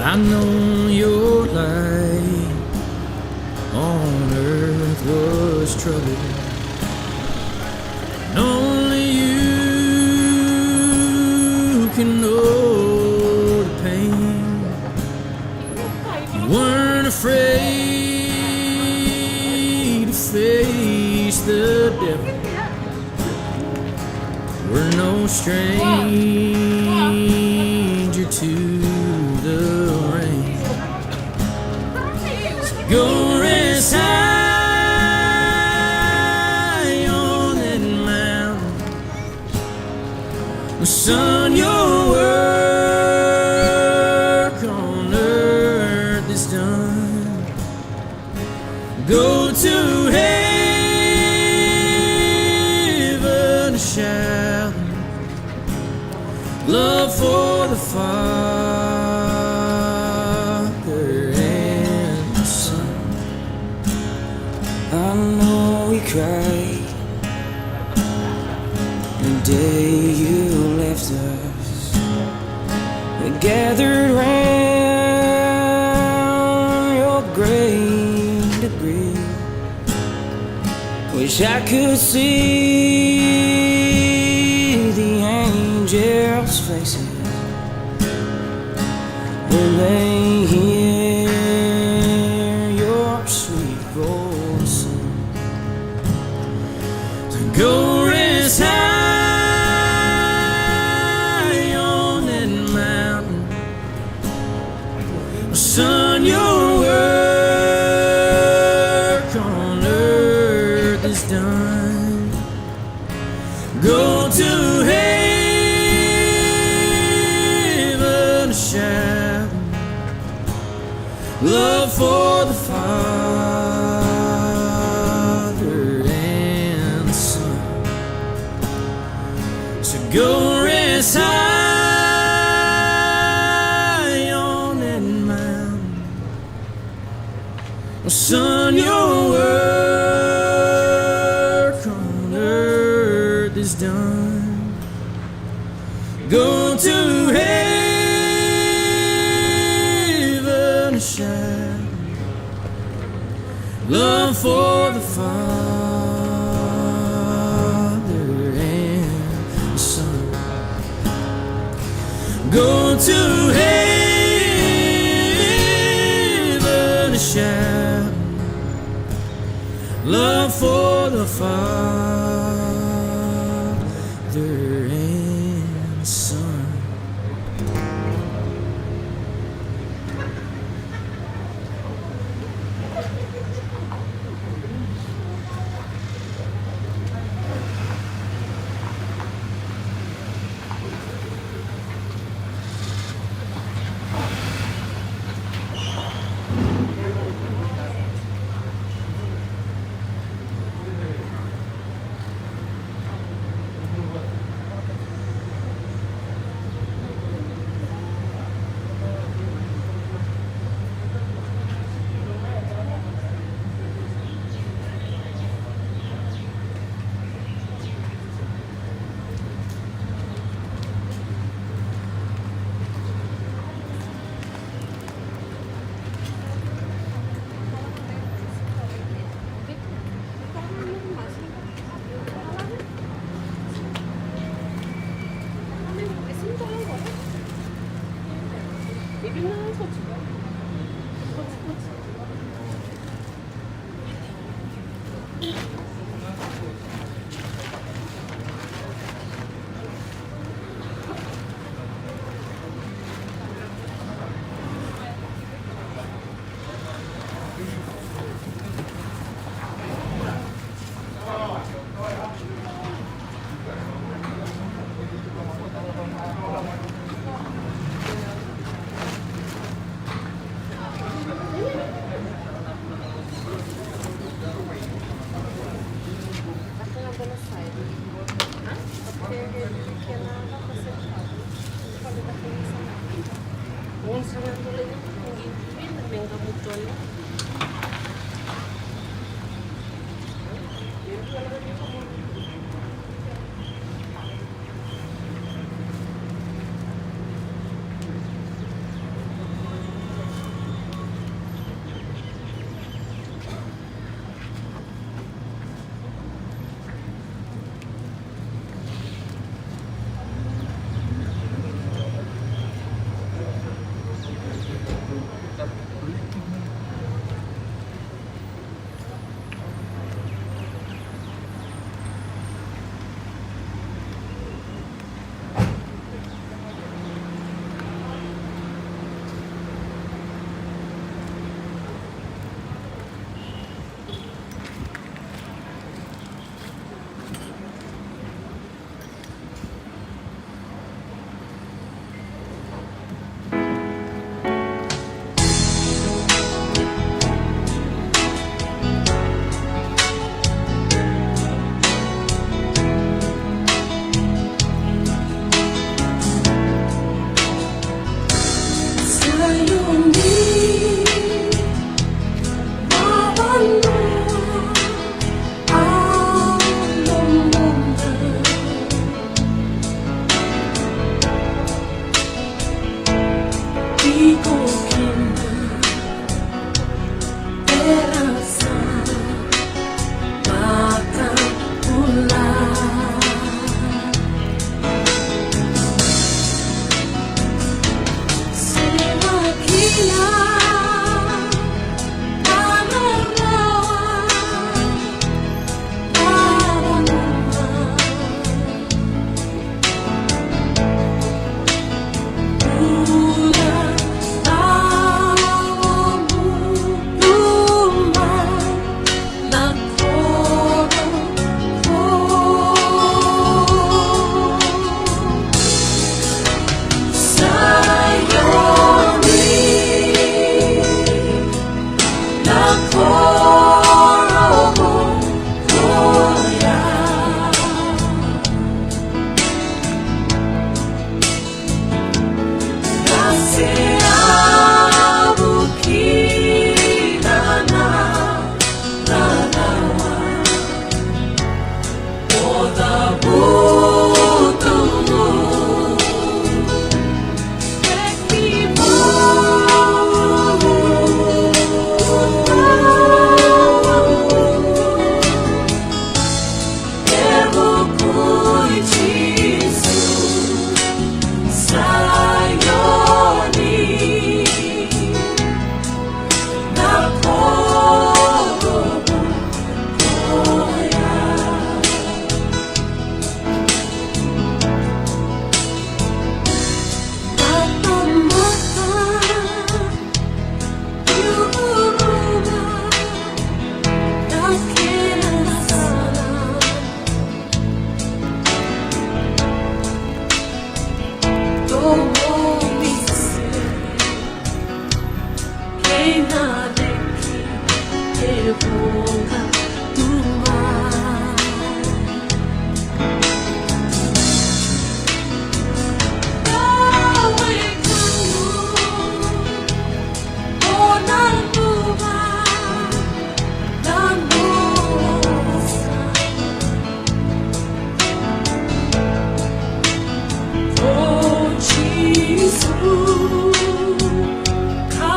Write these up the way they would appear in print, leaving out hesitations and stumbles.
I know your light on earth was trouble, and only you can know the pain. You weren't afraid to face the devil. We're no stranger to go rest high on that mountain, son. Your work on earth is done. Go to heaven, shout love for the Father. I know we cried the day you left us. We gathered round your grave to grieve. Wish I could see the angels' faces lay here, your sweet golden sun, to go rest high on that mountain. Son, your work on earth is done. Go to heaven to shout love for the Father and the Son. So go rest high on that mountain. Son, your work on earth is done. Go to heaven to shout love for the Father and the Son. Go to heaven to shout love for the Father and Son.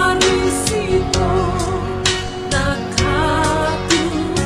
Carisito, nakatuwa.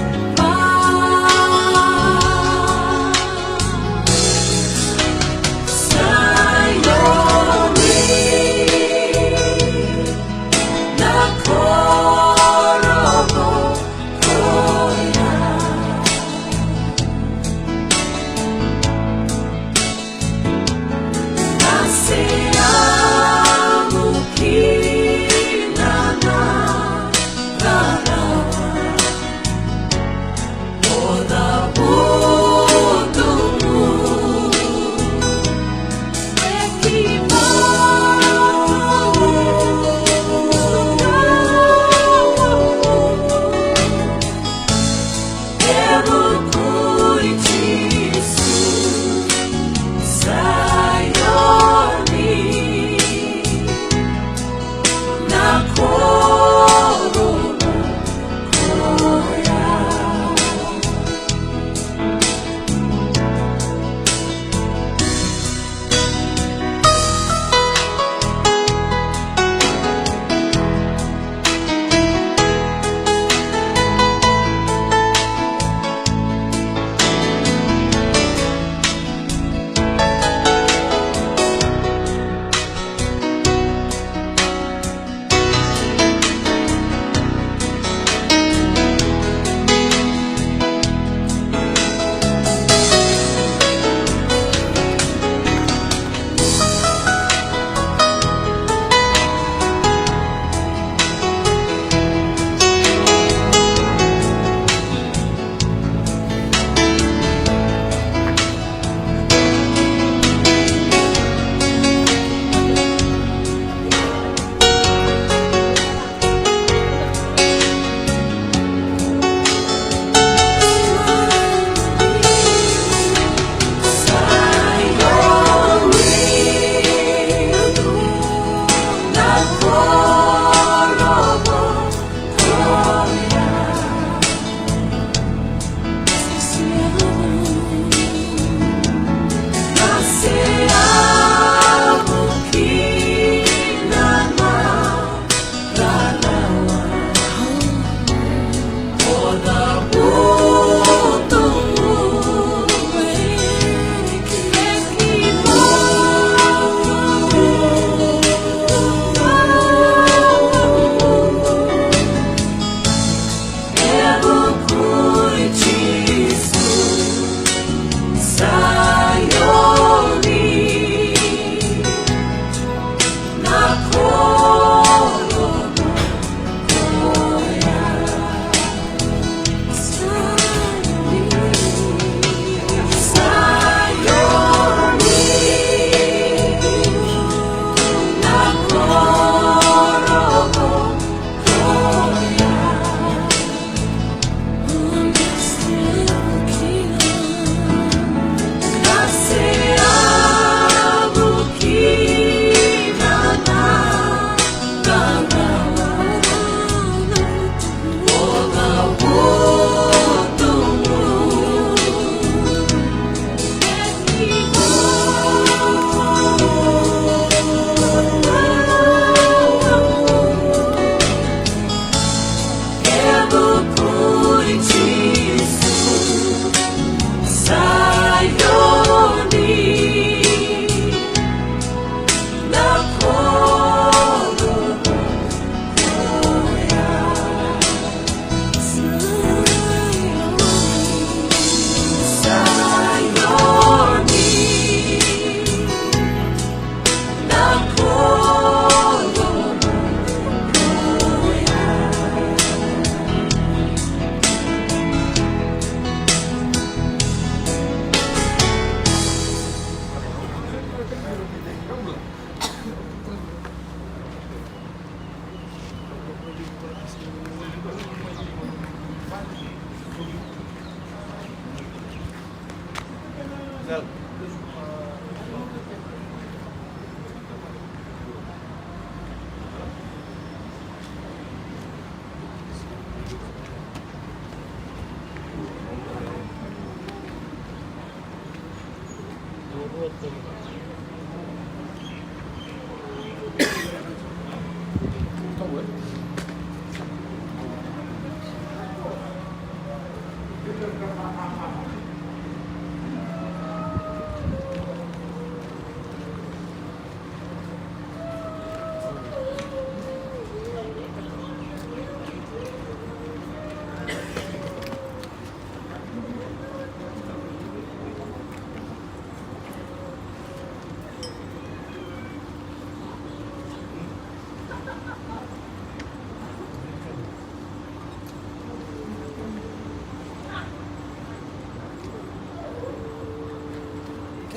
Che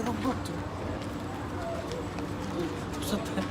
robot? Cosa te?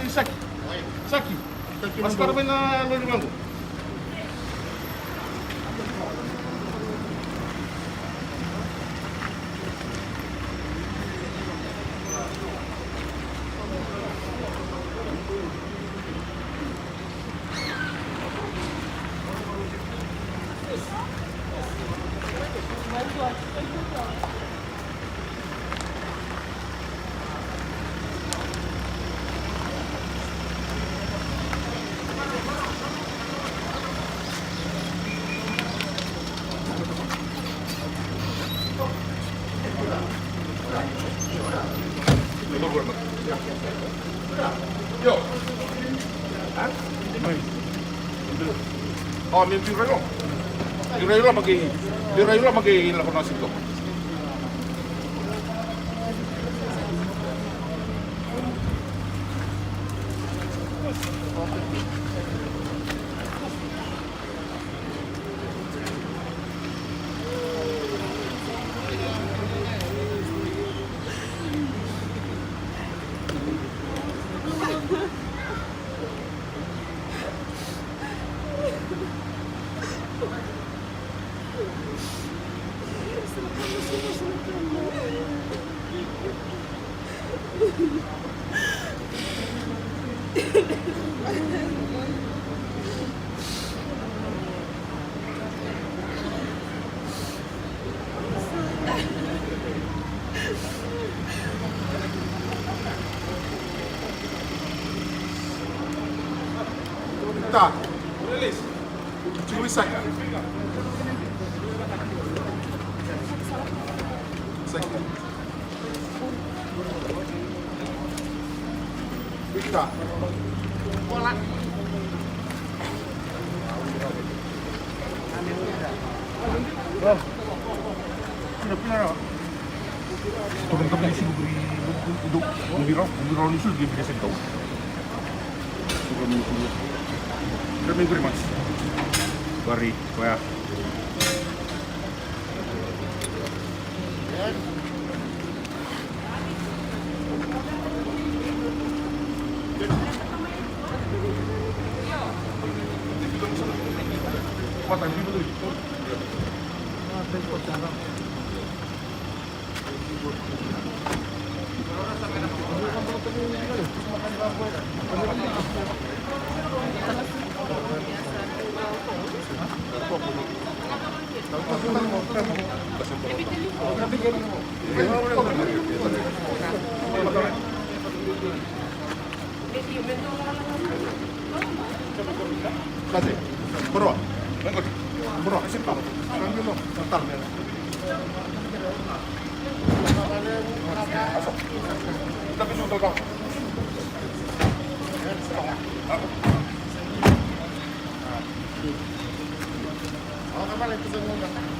Saki. Saki. Mas Carmen na ano naman mo? Yo. Hah? Oh, may birayo. Birayo lang mag-ihil ako ng sito. Tá. Beleza. Tira isso aqui. Isso aqui. Tá. Olá. Turun kami di sini beri nisul dia bisa tahu. Terima kasih. Bari, wah. Patang di betul. Kasih. Berapa? Berapa? Kasih pak. Ambil lo. Bentar. Masuk. Tapi sudah kau. Oh, kembali ke sana.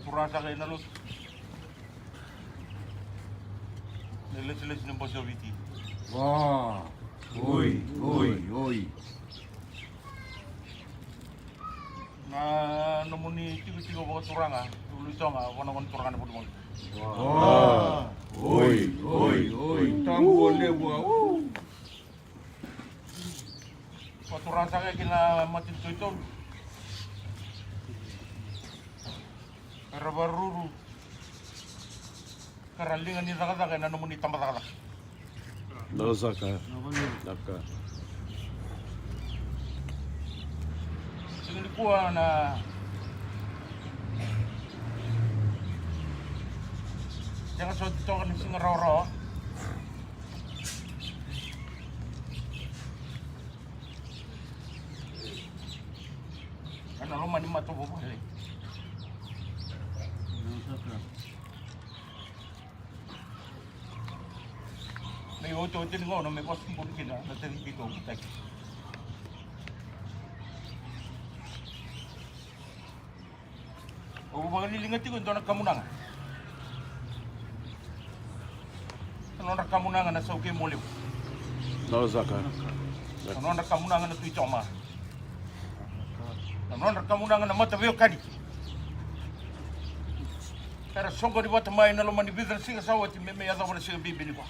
Turasa kayo na lo. Nilis-lis ng Bosoviti. Wah. Oi, oi, oi. Na namun ni tigo-tigo mga turanga. Lulusong wana-wana turanga na po naman. Wah. Oi, oi, oi. Tambol lewa. Turasa kayo kina matin-tuitong. Karabaruru. Karalingan ni Zaka na namun ni Tambazaka. Nagasaka. Naka. Sinilikuwa na jangan so dito ka ni Singaroro. Ano naman ni matubo po hali. May uto-utin ko na may posting po kina na tarihi ko kitay. O mga nilingati ko, ito nagkamunangan. Ano nagkamunangan na sa ukay muliw? Nagasaka. Ano nagkamunangan na tuwito ama? Ano nagkamunangan na matabiyo kani? Kaya songko di bata may naluman ni Bidran singa sawat may yata ko na siya bibini ko.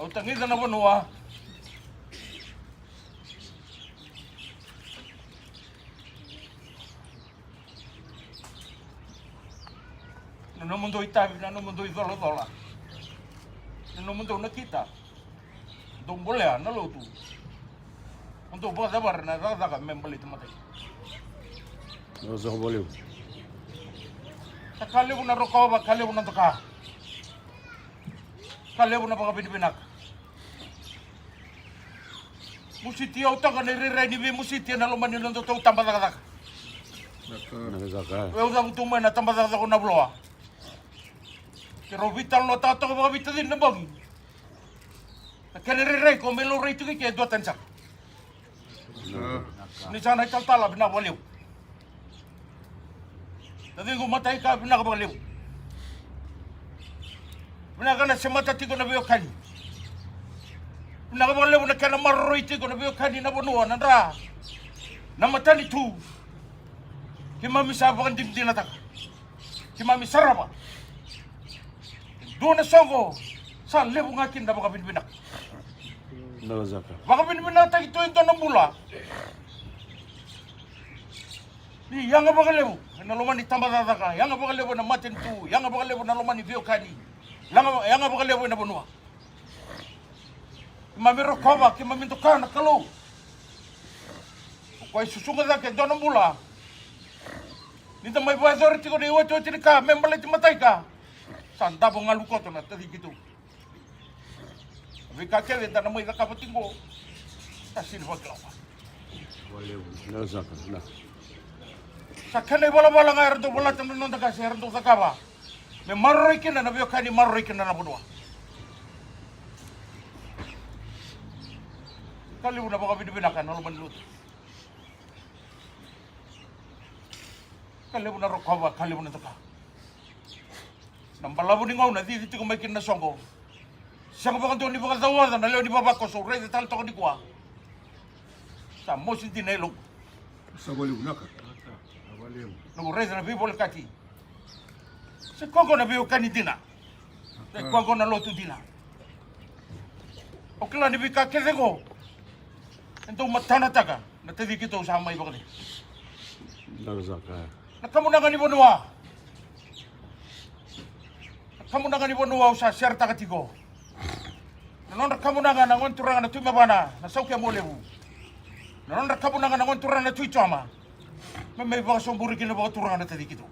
Au tangiza na banua. No mundo itabi, no mundo idolo-dola. No mundo nakita. Dong boleh na lo tu. Untuk buat sabar na rasa membeli tempat ini. Nagasaka baliw. Sakali mo na rokawa, kali mo na toka. Kali mo na pagkapipinak. Musiti au taka nire ni be musiti na luman nilon to tambah tak. Nagasaka. Wewe udah butuh mana tambah tak na bloa. Kero vital lo tato ko vital din na bagi. Kanire ko melo rei tu ke do tansa. Ni sana tala bina boliu. Tadi ko matay ka bina ka boliu. Bina ka na semata ti ko na biyo kani. Nakabale mo na kaya na maroiti ko na biyo kanina bunuan nandra. Namatani tu. Kimami saba kan dimdi na taka. Kimami sarapa. Doon na songo. Sa lebo nga kinda baka binbinak. Nagasaka. Baka binbinak tayo ito ng bula. Yang nga baka lebo. Na luman ni Tambazaka ka. Yang nga baka lebo na matin tu. Yang nga baka lebo na luman ni biyo kani. Yang nga baka lebo na bunua. Mamiro koma, kimaminto ka na kalo. Kung susunod na kayo doon ang bula, nito may buwasor, tiko na iwat-iwat ka, may malay matay ka. Saan tabo nga lukot na, tadi gitu. Sabi ka kaya, na may nakapating ko, tasin maglawa. Nagasaka. Na. Sa kanay wala-wala nga, erdo wala tanong nang kasi, erdo sa kaba. May maroy ka na, nabiyo ka ni maroy ka na nabunwa. Kali mo na baka binibinakan, ano man luto. Kali mo na rokawa, kali mo na taka. Nang balabo ni ngaw na, dito ko may kinasongo. Siyang baka doon, di baka tawasan, nalaw di babako, so rey, tal to ko di kuha. Sa mo si tinelog. Sa baliw na ka. Nung rey na bibol kati. Sa kongko na biyo kanidina. Sa kongko na loto dina. O kila ni bika kese ko. Ito matanata ka, natadi kito sa may bakali. Nagasaka. Nakamunangan ni Bonua. Nakamunangan ni Bonua sa serta katigo. Nanon nakamunangan ang onturangan na tumabana, na saukya mo lewu. Nanon nakamunangan ang onturangan na tuitama. May baka somburi kina baka turangan na tadi kito.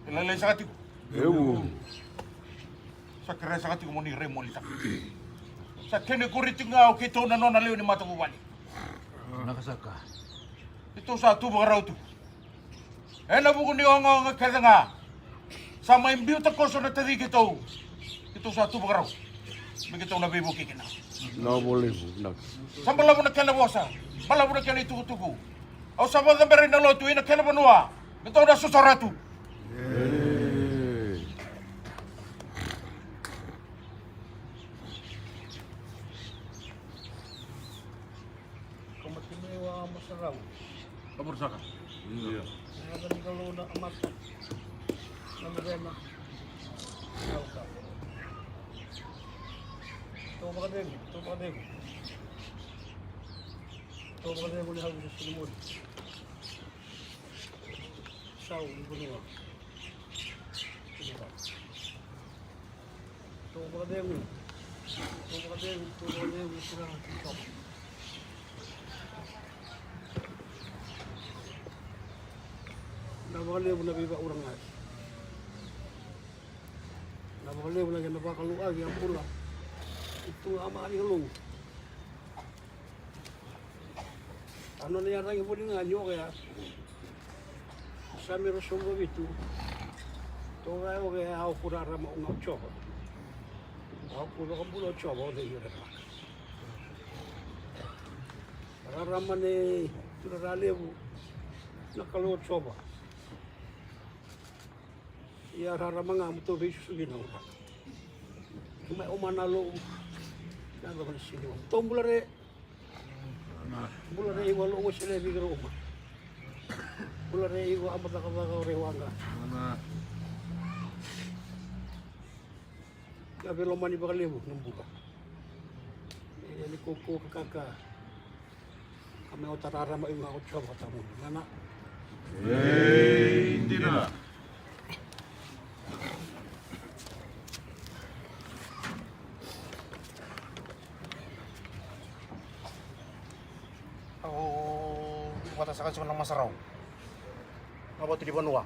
Ilalay sa katigo. Ewu. Sa kira sa katigo mo ni Remolita. Sa kinikurit nga o kito na non naliw ni Matabuwali. Nagasaka. Ito sa tubo raw tu. Nabuko ni nga kaya nga. Sa may imbiuta ko so na tadi kito. Ito sa tubo raw. Begitu na bibo kikina. Naboliw. Nak. Sa bala mo na kaya bosa. Bala mo na kaya itutugo. O sa mga berin na lotu ina kaya banua. Ito na susaratu. Kumatimewa masaraw. Kamursaka. Nagaling galo na amat. Namagana. Nauta. Ito makadego. Ito makadego. Ito makadego ni Hago sa Sulimod. Sau benua. Tunggu demo. Tunggu demo kurang top. Nama lebu na biba orang ay. Nama lebu na ganda bakal luag yang pula. Itu ama ani lu. Ano na yan ang ipo nga nyo kaya. Sa miro sumbo itu. Toga o kaya ako kurara maungaw chobo. Ako kurara kambulo chobo na yun na. Raraman eh turaralebu nakaluot chobo. Iya raraman nga muto besu suginaw. May umanalo. Nagawa sini. Tombulare. Bulare iwalo mo sila bigro uma. Bulare iwa amat nakabagaw rewanga. Gabi lo mani bakalimu numbuka. Ini koko kakak. Kami otarara ma inga ko choba tamu. Nana. Hindi na. Wata sa kansi ko ng masaraw. Mabuti di banua.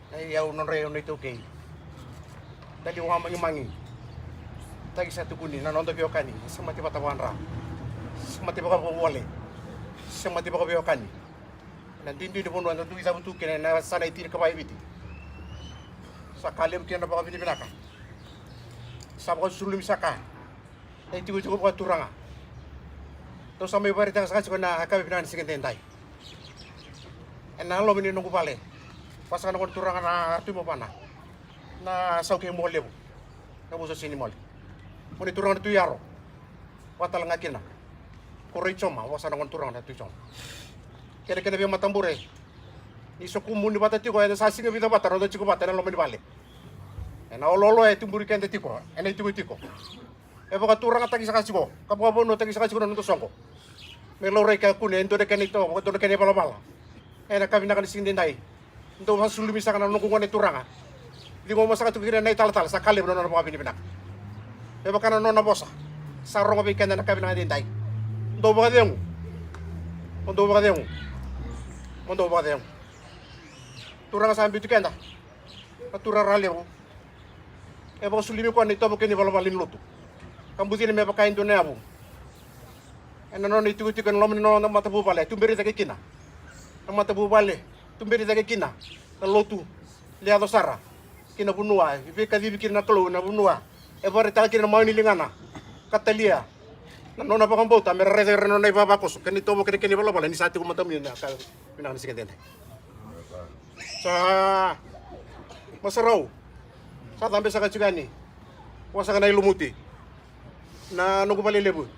Ay yaw non reo na ito kay. Dali wa mangi. Tagi sa tukuni na nondo biyo kani. Samati patawan ra. Samati pa ko wale. Samati pa ko biyo kani. Nandindi di banua ndu isa butu kene na sana itir ka baybiti. Sa kalem kene pa ka binaka. Sa ko sulim saka. Ay tigo tigo pa turanga. Terus sampai bari tang sakasi na hakabi binan sigen tendai. Enalo mini nunggu bale. Pasangan kon turangan na tumo pana. Na sauke mole bu. Na buso sini mole. Muni turangan tu yaro. Watal ngakina. Korei choma wasana kon turangan tu choma. Kere-kere biya matambure. Ni sokumu ni batati ko eda sasinga bita bataro do chiko batana lo mini bale. Ena ololo e tumburi kende tiko. Ena itu tiko. Ebo ka turang atagi sakasi ko. Kapwa bono tagi sakasi ko na nunto songko. Melore ka kune ento de kanito, ko de kane bala-bala. Ena kami nakani sing dendai. Ento ha sulumi sakana nungu ngone turanga. Lingo masaka tu kira nai tal-tal sakale bono na pabini binak. Ebo kana nona bosa. Sarong abi kanda nakami na dendai. Ndo ba deung. Ndo ba deung. Ndo ba deung. Turanga sambi tu kenda. Patura ralewo. Ebo sulimi ko ni tobo kene bala-balin lutu. Kambuti ni me pakain doon na abu. Ena non itu kan lomin non mata bubale, tumberi take kina. Mata bubale, tumberi take kina. Lotu, liado sara. Kina bunua, ibe kadi bikin na klo na bunua. E bore ta kina mau ni lingana. Katalia. Na nona pa kambota, me rede reno na ibaba koso. Kani tobo kene kene bala ni sati ko mata mi na ka pinang sigen dente. Sa masarau. Sa tambe sa kachugani. Wasa kana ilumuti. Na nunggu balik lebu,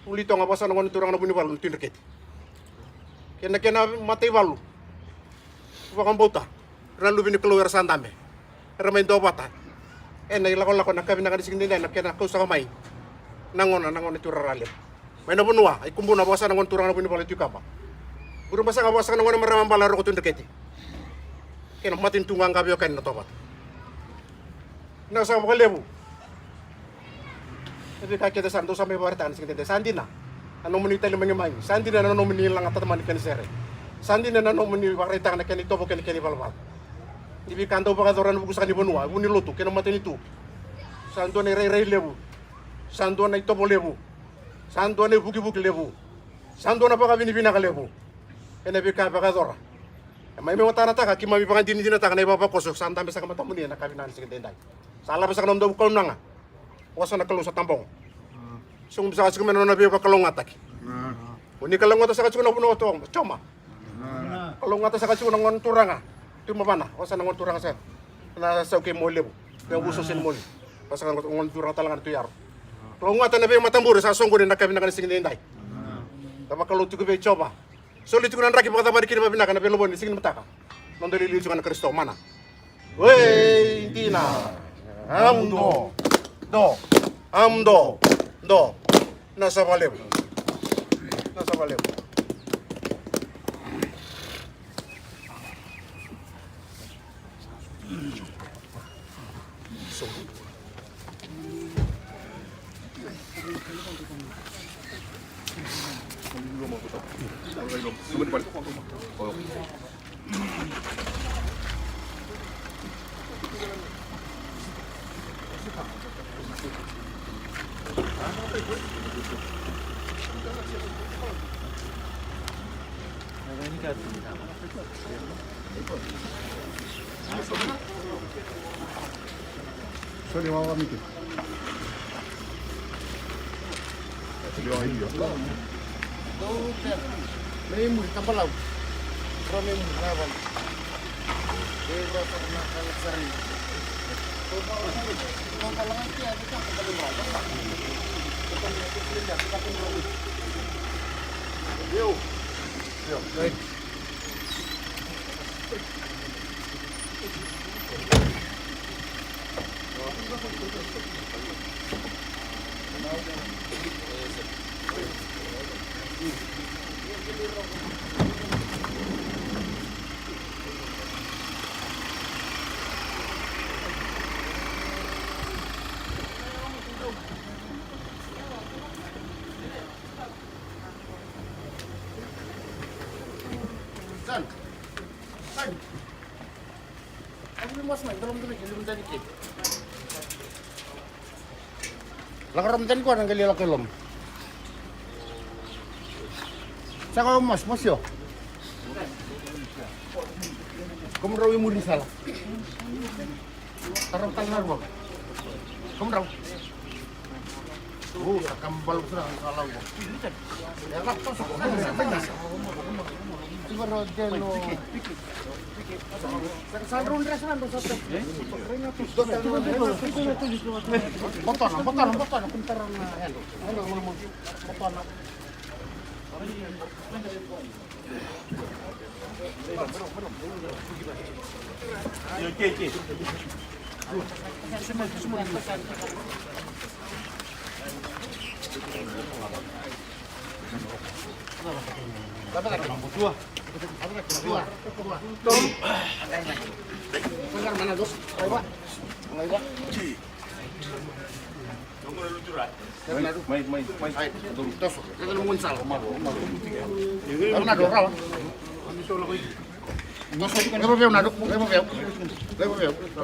ulito nga basa nungon turang na bunibalu tindaket. Kena matay balu, wakang bota, ralu bini keluar sandame, ramai do bata. Na ilakon na kami nakadising din na kena kau sa kamay, nangon itu raralip. May nabunua, ay kumbu na basa nungon turang na bunibalu itu kapa. Burung basa nga basa nungon na maramang balaro ko tindaket. Kena matin tungang kabyo kain na tobat. Nasa mga lebu. Tapi kakek desa ndo sampai baritan sikete sandina ano muni tali mangi sandina ano muni lang ataman kan sere sandina ano muni barita na kan ito kan balbal ibi kanto baka doran buku sakani bonua muni lotu kena maten itu sando ne rei lebu sando na ito lebu sando ne buki lebu sando na baka bini ka lebu ene bi ka baka dora mai me watana taka kimami baka dini ta kana baba kosok santambe sa kamata muni na kabinan sikete ndai sala basa kana ndo ko nanga wasa na kalong sa tampong. Sung bisa kasih kemana nabi ka kalong atak. Uni kalong atas kasih kena puno tong, coma. Kalong atas kasih kena ngon turanga. Tu mana? Wasa na ngon turanga sa. Na sa ke mole bu. Yang bususin mole. Wasa ngon turanga talangan tu yar. Kalong atas nabi matambur sa songgo na kami na singin ndai. Tapa kalau tu ke coba. Sulit ku nan raki pa tapa dikini mabina kana pelo bon singin mataka. Nondoli liu kan Kristo mana? Wei, Tina. Amdo. Do, nasa valeu. Sorry, mama mikir. Memur tambah lau. Pro memur lawan. Dewa pernah kali sering. Kalau nanti ada kita kembali berapa? Kita lihat kita kembali. Yo. Yo. Baik. San. San. Aku mas main dalam tulis ilmu tadi ke. Lakar ramdan ko nang galila kelom. Saka mas yo. Kamu rawi muli salah. Tarong tangan mo. Kamu raw. Oh, kambal ko sa salah ko. Ya lapto sa kanya. Siguro delo. Salron resan do sa to. Botan, pintar na hello. Ano mo botan. Tom. Benar mana dos? Coba. Coba. Main. Tos. Kita lu muncul. Karena doral. Lebo veo nado, lebo veo.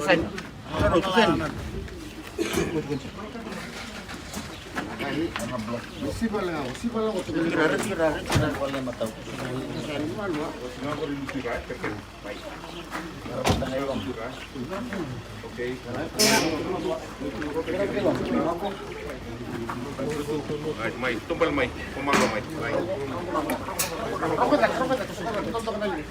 Sen. Sen. Si bala ko tigil. Wala mataw. Okay. Mai, tumbal mai, pumalo mai. Apa tak? Tonton lagi.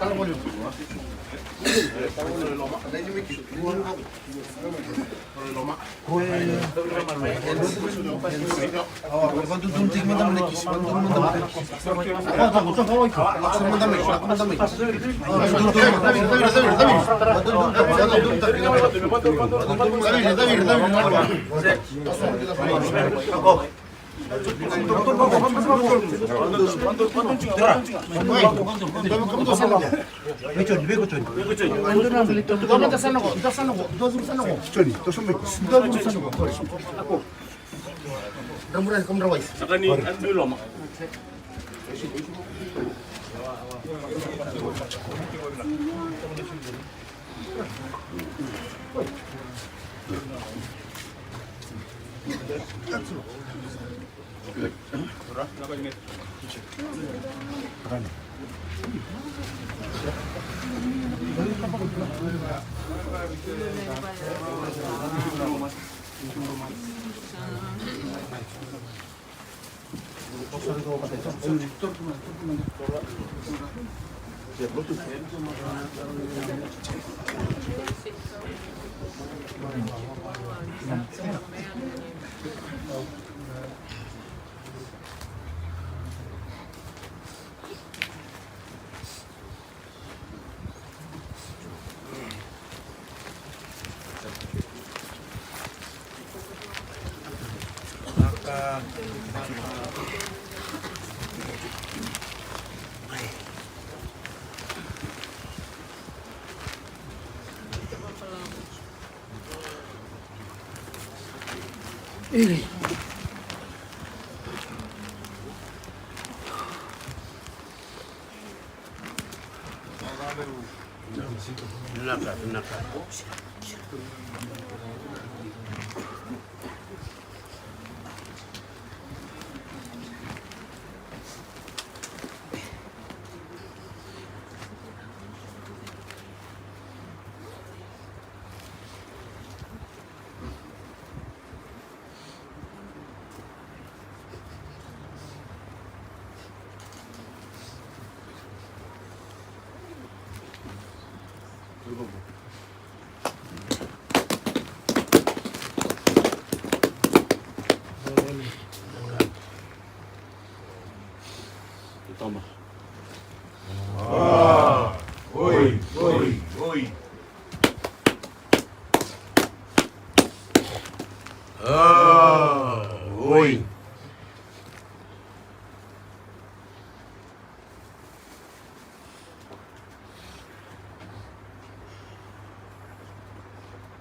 Kalau mau Toma. Oi. Oi.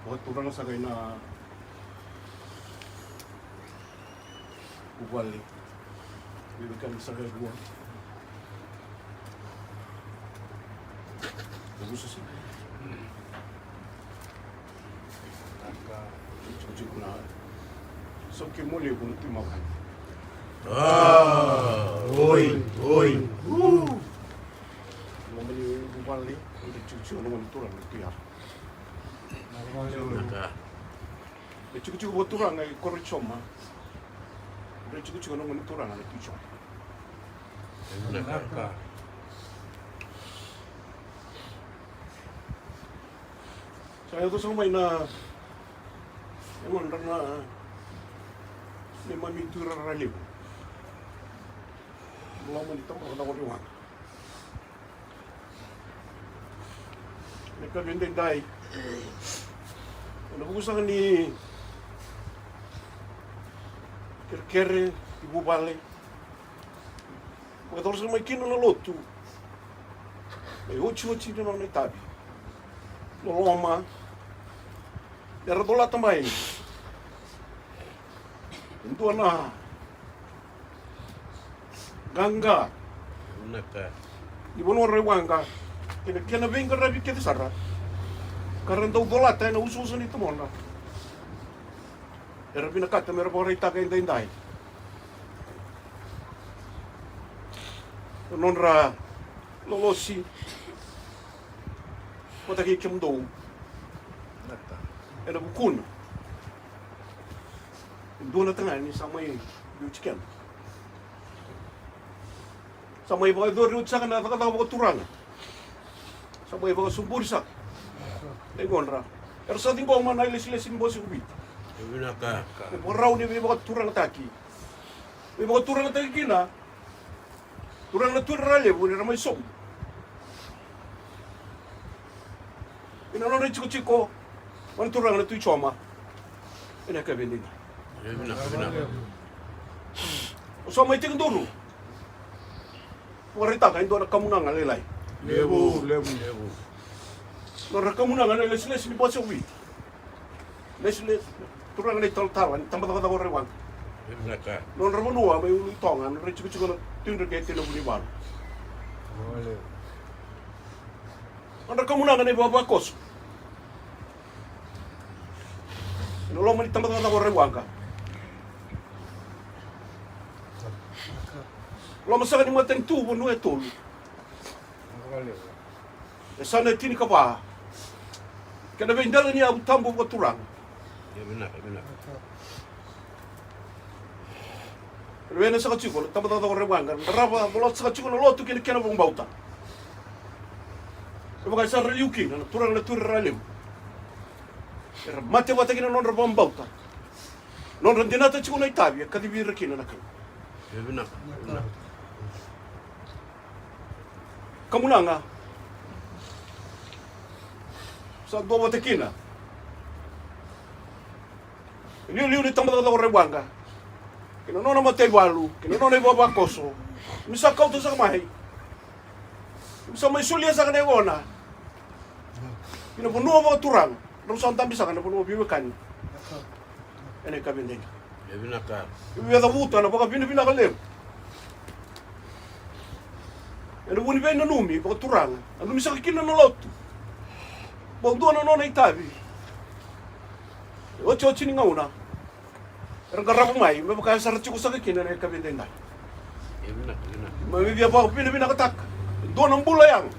Buat orang sa na ubali. Bibigyan sa kay buwan. Bagus sih. Cukup na. So kimuli kung timakan. Oi. Ngomong ubali, udah cuci ngomong turang itu ya. Cukup buat turang ay koricoma. Udah cukup ngomong turang ay tujuh. Saya tuh sama ina emang karena lima minggu raralib belum ditambah kena orang mereka benteng dai bagus ni kere ibu balik mereka terus makin na lotu ocho na não tabi loma era do lá também. Então na ganga. Ibu no rewanga. Kena bem que rabi que desarra. Karena do lá tá na uso ni tomona. Era bina kata mera bora ita kain dai. Nonra lolosi. Kota ki kemdo. Era bukun. Dona tengah ni samai biucikan. Samai bagai dua riut sakan na kata bagai turang. Samai bagai subur sak. Dengonra. Era sa tingko man ay lesin bosi ubit. Binaka. Borau ni bagai turang taki. Bagai turang taki kina. Turang na turale bu ni ramai som. Ina no chiko. Mana turang na tu choma. Ina ka bending. Binaka. So may ting dulu. Warita kain do na kamunang alilay. Lebu. No ra kamunang alilay les ni bosa wi. Les turang na tal-talan tambah kata rewang. Binaka. No ra monua may tongan ra chiku na tindu gete na buliban. Anda kamunang na baba kos. No lo mani tambah kata rewang ka. Lo masakan ni maten tubo no etol. Sana tini ka ba? Kada bendala ni abu tambo ko turang. Binaka. Rena sa kachiko, tambah ko rewang ka. Raba bolot sa kachiko no lotu kini kena bong bauta. Sebagai sa reliuki na turang na turralim. Mate wata kina non rabang bauta. Non rendinata chiko na Italia, kadibir kina na kan. Binaka. Kamu nga sa dua wata kina. Liu ni tambah ko rewang ka. kinanona matay walu, kinanona ibabakoso, misa kau to sa kamay. Misa may sulia sa kanengona. Kinapunuwa mga turang, nung saan tambi sa kanapunuwa biwakan. Ene kabindeng. Ebi naka. Ibi ada wuta na baka binakalew. Ene wuni bay nanumi, baka turang, anu misa kikina na lotu. Baka doon na nona itabi. Ochi ni ngauna. Erang karabu mai, may baka sarat ko sa kikina na kabindeng na. Ebi naka. May biya pa binakatak. Doon ang bulayang.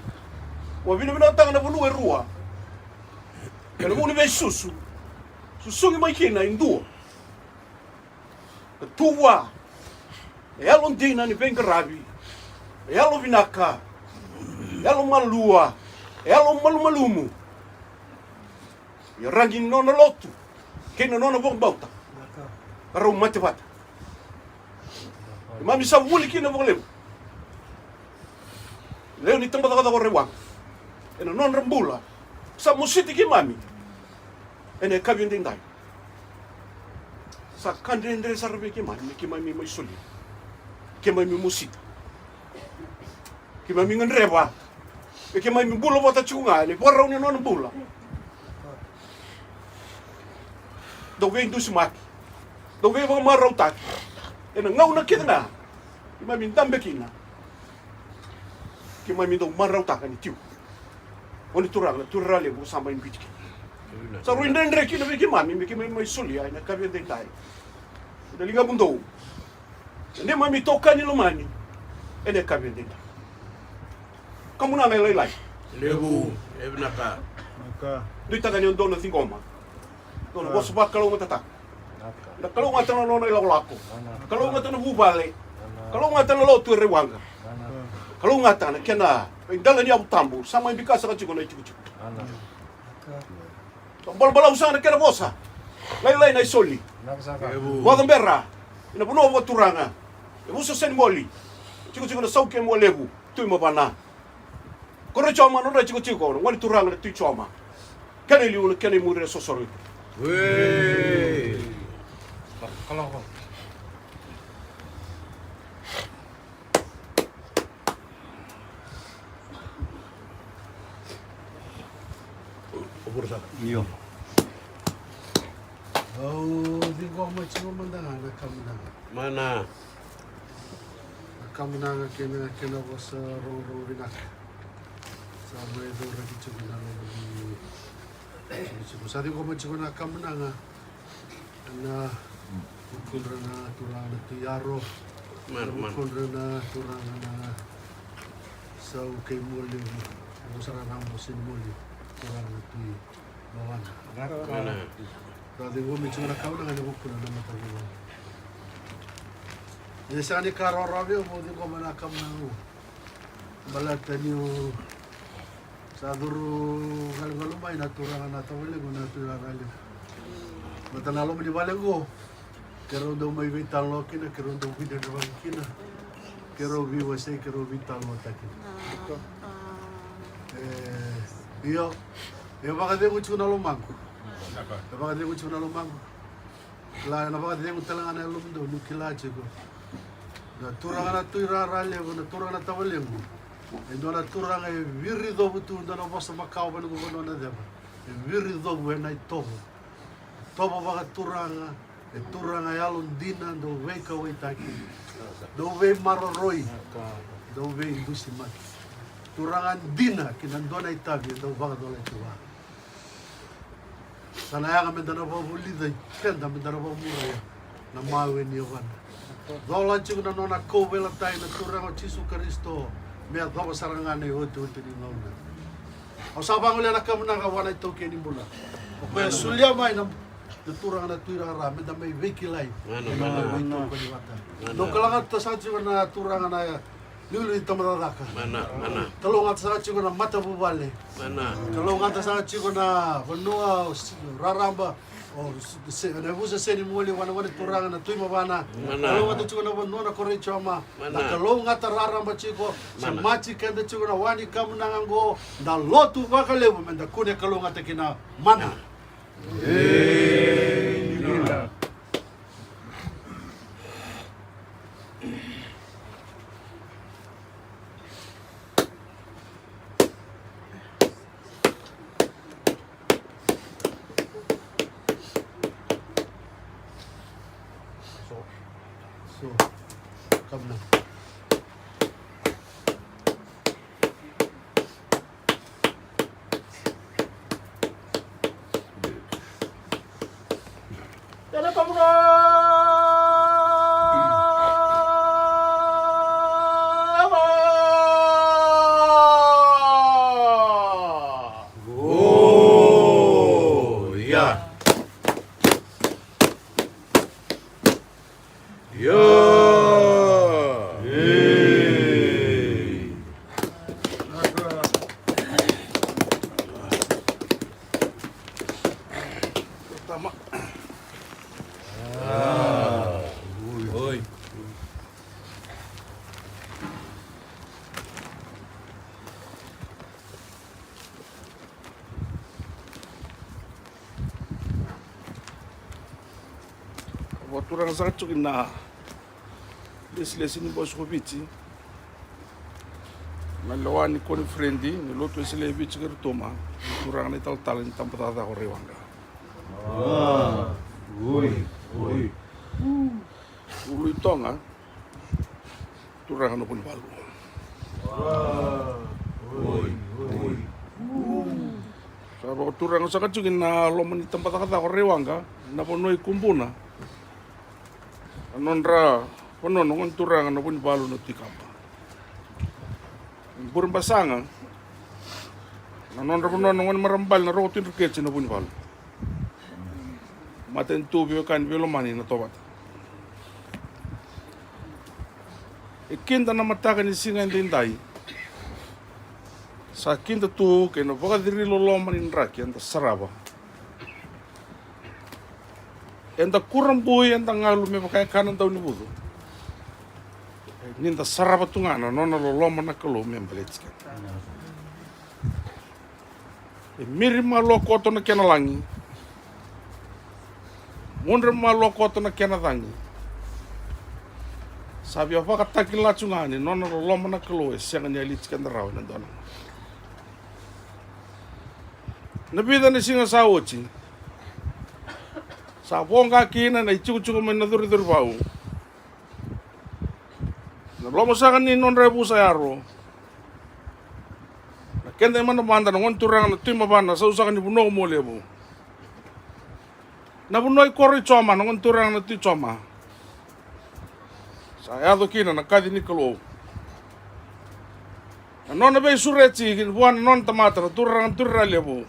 Wa binakatak na bunuwe ruwa. Kaya muna may susu. Susungi may kina, induo. Tuwa. Elon dina ni ben gravi. Elon vinaka. Elon malua. Elon malumalumu. Rangi nona lotu. Kena nona bong bauta. Arau mate vata. Mami sa wuli kina bong leu. Leu ni tamba taka rewang. Ena non rembula. Sa musiti ki mami. Ene kabin dindai. Sa kandende sarbe ki mami mai suli. Ki mami musita. Ki mami ngreba. Ki mami bula bota chunga ni porra ni non bula. Do vem do smak. Do vem va marau tak. Ena ngau na kidna. Ki mami ndambe kina. Ki mami do marau tak ni tiu. Oni turale bu sama in bitki. Sa ruindendre kina biki mami mai suli ai na kabin dindai. Ida liga bundo. Ene mami toka ni lumani. Ene kabin dindai. Kamu na lai. Lebu. Ebi naka. Dui taga ni dono thingoma. Dono bos ba kalau ngata. Da kalau ngata no no ila lako. Kalau ngata no bubale. Kalau ngata no lo tu rewanga. Kalau ngata na kena indala ni abu tambu sama ibikasa ka chiko na chiko. Bal-bala usana kena bosa. Lai na isoli. Ebu. Wadang berra. Ina puno wa turanga. Ebu so sen moli. Chiko na sauke mo lebu. Tu mo bana. Kore choma no ra chiko no wali turanga na tu choma. Kene liu kene muri so sori. Weh. Kalau Ubur sa. Iyo. oh, di ko macam mana nak kamu Mana? nak kena bos rong binak. Sama itu lagi cukup lagi. Cukup saat itu macam nak kamu na ukurana turang tu yaro. Man. Ukurana turang na sau kay muli. Usaran ang musin muli. Turang tu bawan. Mana? Dati ko macam nak kamu na ukurana na matagal. Desa ni karo rabi mo di ko manakam na balatan yung sa duro galgalumay na turangan na tawali ko na turangan. Matanalo mo di bale ko. Kero daw may vital lo kina, kero daw video na kina. Kero viwa say kero vital mo takin. Iyo baka di ko chuna lumang. Baka di ko chuna lumang. La na baka di ko talangan na lumdo nukilaje ko. Na turangan na tuirarale ko na turangan na tawali ko. Endo na turangan e viri do butu na bosa makao ba ko na deba. E viri do when I tobo. Tobo baka turangan e turangan yalon dina do weka waitaki. Do we maroroi. Do we indusimak. Turangan dina kinandona itabi do baka do lai tuwa. Sana ya kami dana ba bulida kenda kami dana ba mura na mawe ni wan. Dola chiku na nona ko vela tai na turangan Jesu Kristo. Mea dhaba sarangane hotu ni ngona. Au sabang le na kamna ka wana to ke ni mula. Ko sulia mai na turang na tuira ra me da mai vekilai. Mana. Do kalanga ta sa chiku na turang na lulu tamadaka. Mana. Talonga ta sa chiku na mata bubale. Mana. Talonga ta sa chiku na vanua raramba. Oh, na busa seni muli wana turanga na tuima bana. Kalonga ta chiku na vanua na kore chama. Na kalonga ta raramba chiku sa machi kenda chiku na wani kamu nangango na lotu wakalebu menda kune kalonga ta kina mana. Pertama. Oi. Waktu orang sangat cukup na les ini bos ko biti na lawani ko ni friendi ni lotu sile biti ker toma kurang ni tal tempat ada ko rewanga ulu itonga turang no pun balu Sabo turang sangat cukup na lomani tempat ada ko rewanga na ponoi kumbuna Anondra, ngon turang na pun balu no tikapa. Burung pasanga. Anondra ngon marambal na rotin ruketsi na pun balu. Maten tubio kan velo mani na tobat. Ikinda na mataka ni singa ndindai. Sa kinda tu kena baka diri loloma ni raki anda saraba. Enda kurang bui enda ngalu me pakai kanan tau ni budu. Ninda sarapa tungana nona loloma na kalu me mbaletsika. Miri malo koto na kena langi. Mundre malo koto na kena dangi. Sabi apa kata kila tungani nona loloma na kalu siang ni alitsika ndarau na dona. Nabida ni singa saochi. Sa bonga kina na ichuku men na duri bau. Na lomo sa ni non rebu sa yaro. Na kende man manda na ngon turang na tima bana sa usakan ni buno mo lebu. Na bunoy kori choma na ngon turang na ti choma. Sa yado kina na kadi ni kalo. Na non na be sureti kin buan non tamata na turang lebu.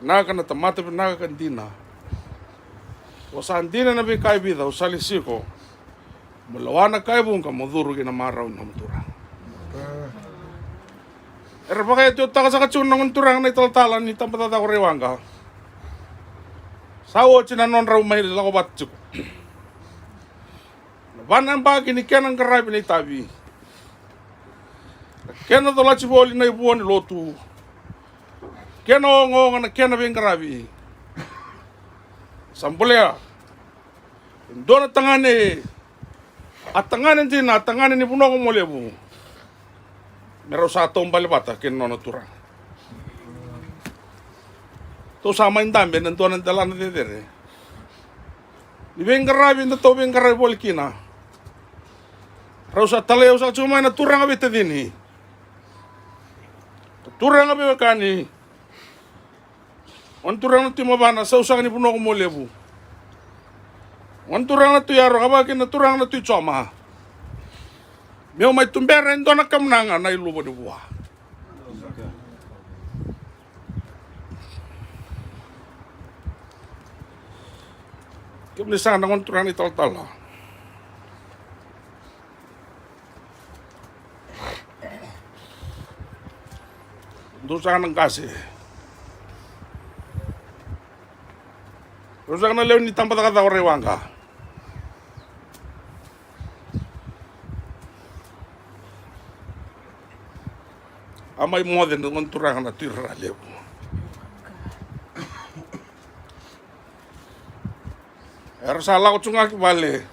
Naga na tamata naga kantina. Wasandina na kai bida usali siko. Mulawana kai bunga moduru kina marau na mutura. Era pakai itu taka saka chun nang turang na taltalan ni tamata ta korewanga. Sawo china non rau mai la ko batchu. Banan bagi ni kenang karabi ni tabi. Kena to la chiboli na ibuoni lotu. Kena ngong na kena bengkarabi. Sampulya. Dona tangane. Atangane tina tangane ni puno ko molebu. Mero sa tombal bata kena no turang. To sama indambe nan to nan dalan de dere. Ni bengkarabi na to bengkarabi bolkina. Rausa taleo sa cuma na turang abete dini. Turang abe kani. On turang na timabana sa usakan ni puno ko mo lebu. On turang na tuyaro kabakin na turang na tuy choma. Meo may tumbera ndo na kamnanga na ilubo ni buwa. Kami sana on turang ni tal-tala. Dosa nang kasih. Terus na leon ni tampa kata orewanga. Amai moden ngon turang na tirra lebu. Era salah ko tsunga ki bale.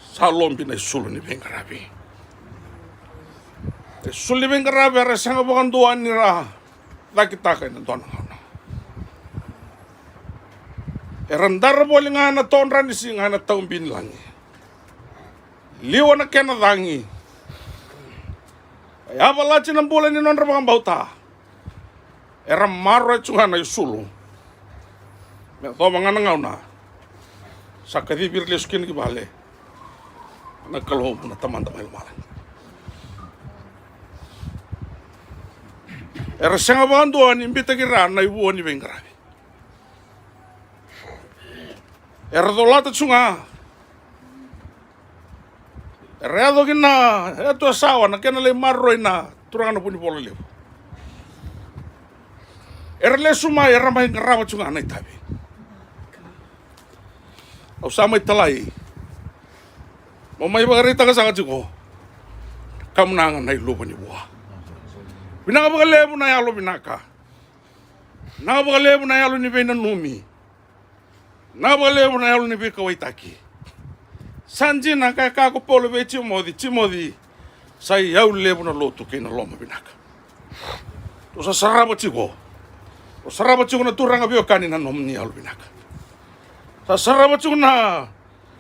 Salom pinay sulu ni bengkarabi. Sulu ni bengkarabi era sanga bukan doan ni ra. Takitakan ng doan ng Erandar boleh ngana tonran di sini ngana taum bin langi. Liwa na kena dangi. Ya bala cina bola ni non rabang bauta. Era marro cunga na yusulu. Me to mangana ngauna. Sakadi bir leskin ki bale. Na kalho na teman-teman malan. Era sanga banduan imbita ki ran na ibu ni bengkarabi. Erdolata tsunga. Reado kina eto asawa na kena le marro ina turanga puni polo le. Erle suma era mai ngarawa tsunga na itabe. Au sama italai. Mo mai bagarita ka sanga tsuko. Kamunanga na ilupa ni buah. Binaka bagalebu na yalo binaka. Naka bagalebu na yalo ni bena numi. Naka bagalebu na yalo ni beka waitaki. Sanji na kaka ko polo be Timodi. Sai yau lebu na lotu kina loma binaka. To sa saraba tsuko. O saraba tsuko na turanga biokani na nomni yalo binaka. Sa saraba tsuko na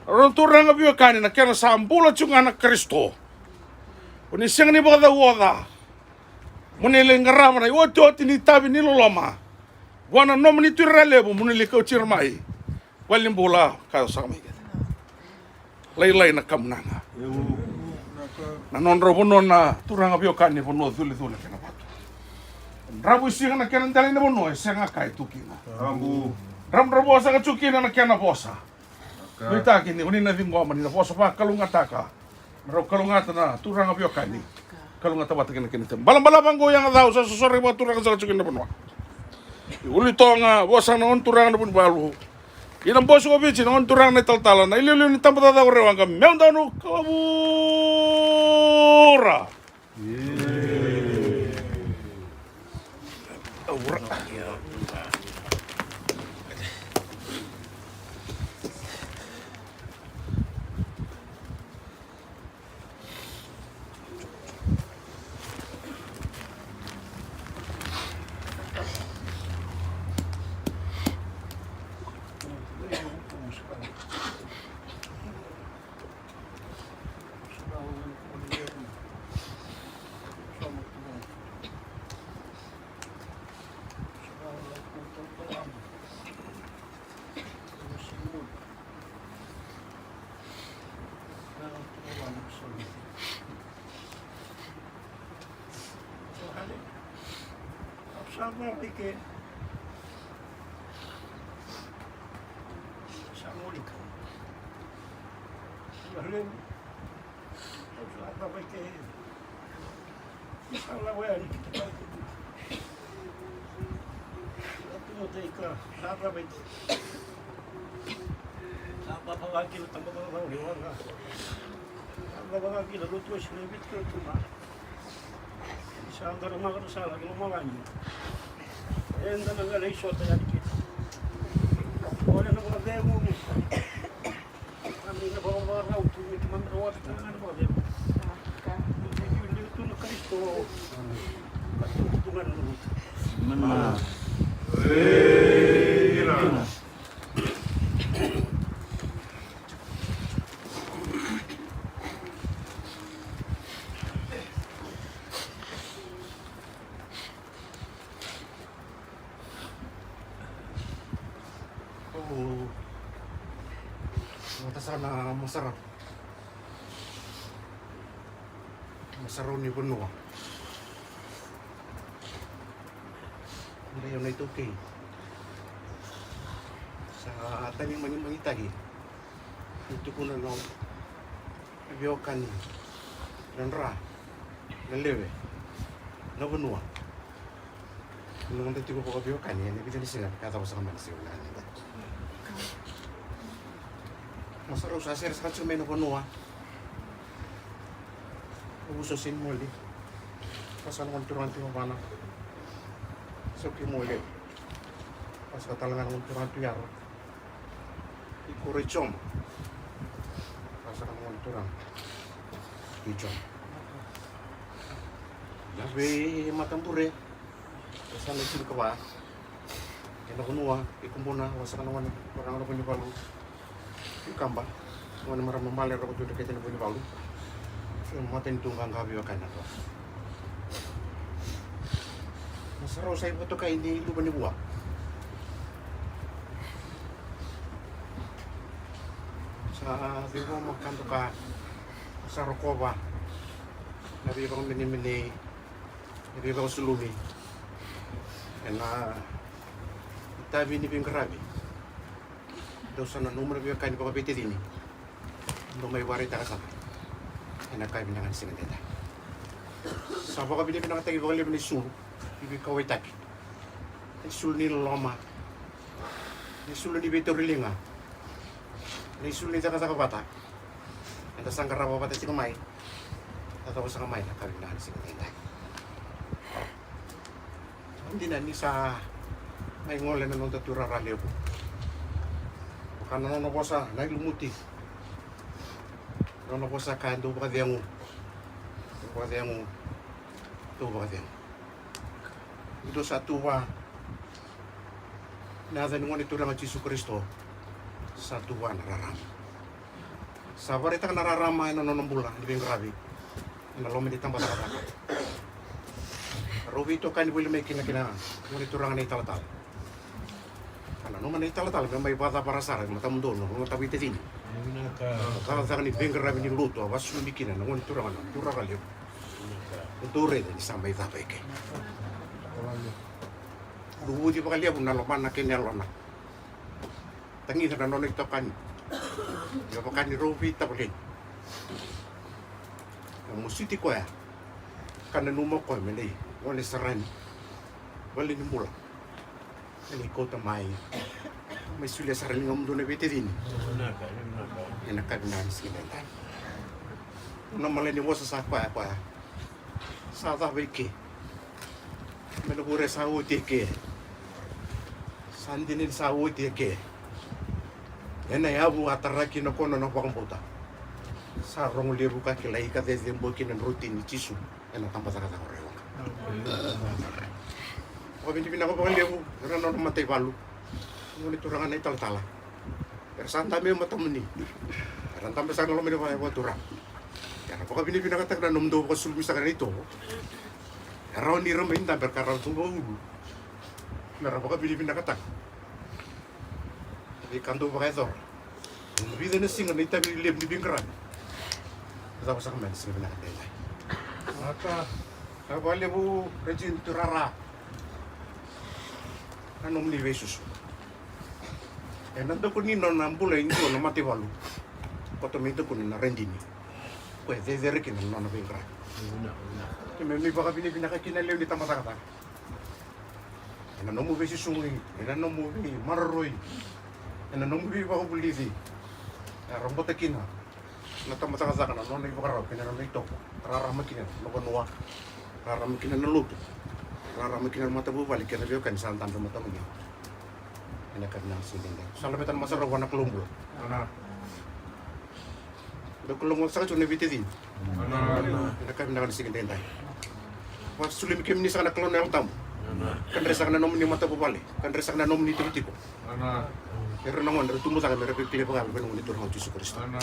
ron turanga biokani na kena sambula tsuko na Kristo. Oni siang ni bada woda. Mune le ngarama na woto tini tabi ni loloma. Wana nomni turalebu mune le kau cirmai. Walim bola kau sama ikan. Lai na kamnanga. Na non robono na turanga biokani pono duli kena batu. Rabu siang na kena dali na bono senga kai tukina. Ram rabo sa tsukina na kena bosa. Kita kini uni na dingo mani na bosa pa kalungataka. Maro kalungata na turanga biokani. Kalungata bata kena tem. Bala goyang daw sa susore mo turanga sa tsukina bono. Uli tonga bosa na on turanga na balu. Inang boso ko bici na on turanga na taltala na ililu ni tampa tata ko rewanga meong daw no kabura. Sama pikir. Sama ulik. Lalu, apa pikir? Salah wayang kita. Tapi nanti ikut apa pikir? Apa lagi tambah orang orang. Apa lagi lalu tu selebit ke rumah. Sanggar magar salah ngomongnya. Enda na galay shot ya dikit. Wala na mga demo mo. Kami na ba mga raw tu mit man rawat ka na ba demo. Hindi ito na Kristo. Patutungan mo. Mana. Sana masarap. Masaroni benua. Ngayon na ito okay. Sa taning mangitagi. Ito ko na no. Biyokan ni. Nanra. Nalewe. Na benua. Nung dito ko po biyokan ni, hindi ko sila kata ko sa kamansi wala ni. Masarap sa sir sa tsumay na punua. Ubusosin mo li. Pasal ng turante mo bana. Soki mo li. Pasal talaga ng turante yaro. Ikurichom. Pasal ng turang. Ichom. Labi matambure. Pasal ng silkawa. Kaya punua. Ikumpuna. Pasal ng orang punya balu. Kamba, mana marah memalir aku tuh deketin punya balu. Matin tunggang kabi wakan apa. Masarap saya foto kayak ini lu bani buah. Sa bibo makan tuh ka sarokoba. Nabi bang mini, nabi bang sulumi. Karena kita bini pingkerabi. Ito sana numero biya kain pagapiti dini. Lumay wari ta kasama. Enak kain binangan singa deta. Sa pagapiti binangan tagi bakal ni sul. Ibi kawai taki. Ni sul ni loma. Ni sul ni beto rilinga. Ni sul ni taka bata. Enta sangkara bata si kamay. Tato sa kamay na kain binangan singa deta. Hindi na ni sa may ngole na nung tatura ralio ko. Karena nono posa naik lumuti. Nono posa kain tu baka diangu. Baka diangu. Tu baka diangu. Itu satu wa. Nada nungon itu dengan Yesus Kristo. Satu wa nararam. Sabar itu nararama ina nono bula di bingkrabi. Ina lomi ditambah tara. Robi itu kan boleh mekin kina. Ngon itu rangan ital-tal. Karena noman ital-tal memang ibada para sara mata mundo no tapi tedi. Kalau saya ni bingkrabi ni luto awas bikin ngon itu rangan. Itu rangan leo. Itu rede ni sampai tapi ke. Dulu di bakal dia pun naloman nak kena lona. Tangi sana nono itu kan. Dia pakai ni robi tak boleh. Mesti tiko ya. Karena numok ko menei. Oleh seran. Boleh ni mula. Ini kota mai. Mai sulia seran ngom dona bete dini. Enak kan nang sikitan. Nomale ni wasa sa apa. Sa ta beke. Menubure sa utike. Sandinin sa utike. Ena ya bu ataraki no kono no pangputa. Sa rong lebu ka kilai ka desde mbokin rutin cisu. Ena tampa sa kata koreo. Kau binti pindah kau lebu, kerana orang mati balu. Mungkin itu orang aneh tala-tala. Bersanta me mata meni. Karena tambah sana lo meni buat orang. Karena kau binti pindah kata kerana nomdo kau sul misalkan itu. Karena ni remain tak berkarang tunggu ulu. Karena kau binti pindah kata. Jadi kantor pakai zor. Lebih dari singa ni tapi lebu di bingkaran. Kita pasang main singa pindah kata. Maka apa lebu rejim turara. Anom ni Yesus. Nanti ko ni nambula ingo na mati balu. Koto minto ko na rendini. Pues desde rekin na bingkra. Que me baka pinaka kinalew ni tamata. Ena no mo Yesus sungui, ena no mo marroi. Ena no mo baka bulisi. Rombota kina. Na tamata ka na no ni baka kina na ito. Rara makina no konwa. Rara makina na luto. Rara makina mata bubalik kena bio kan santan mata mo. Ena kan nang silinde. Salametan masara wana kelumbu. Ana. Do kelumbu sa chune bitidi. Ana. Ena kan nang silinde ndai. Was sulim kem ni sa na kelon yang tam. Ana. Kan resa kana nomni mata bubalik. Kan resa kana nomni tibitiko. Ana. Pero nang wonder tumo sa kamera pipili pa kami penung nitur ng Yesus Kristo. Ana.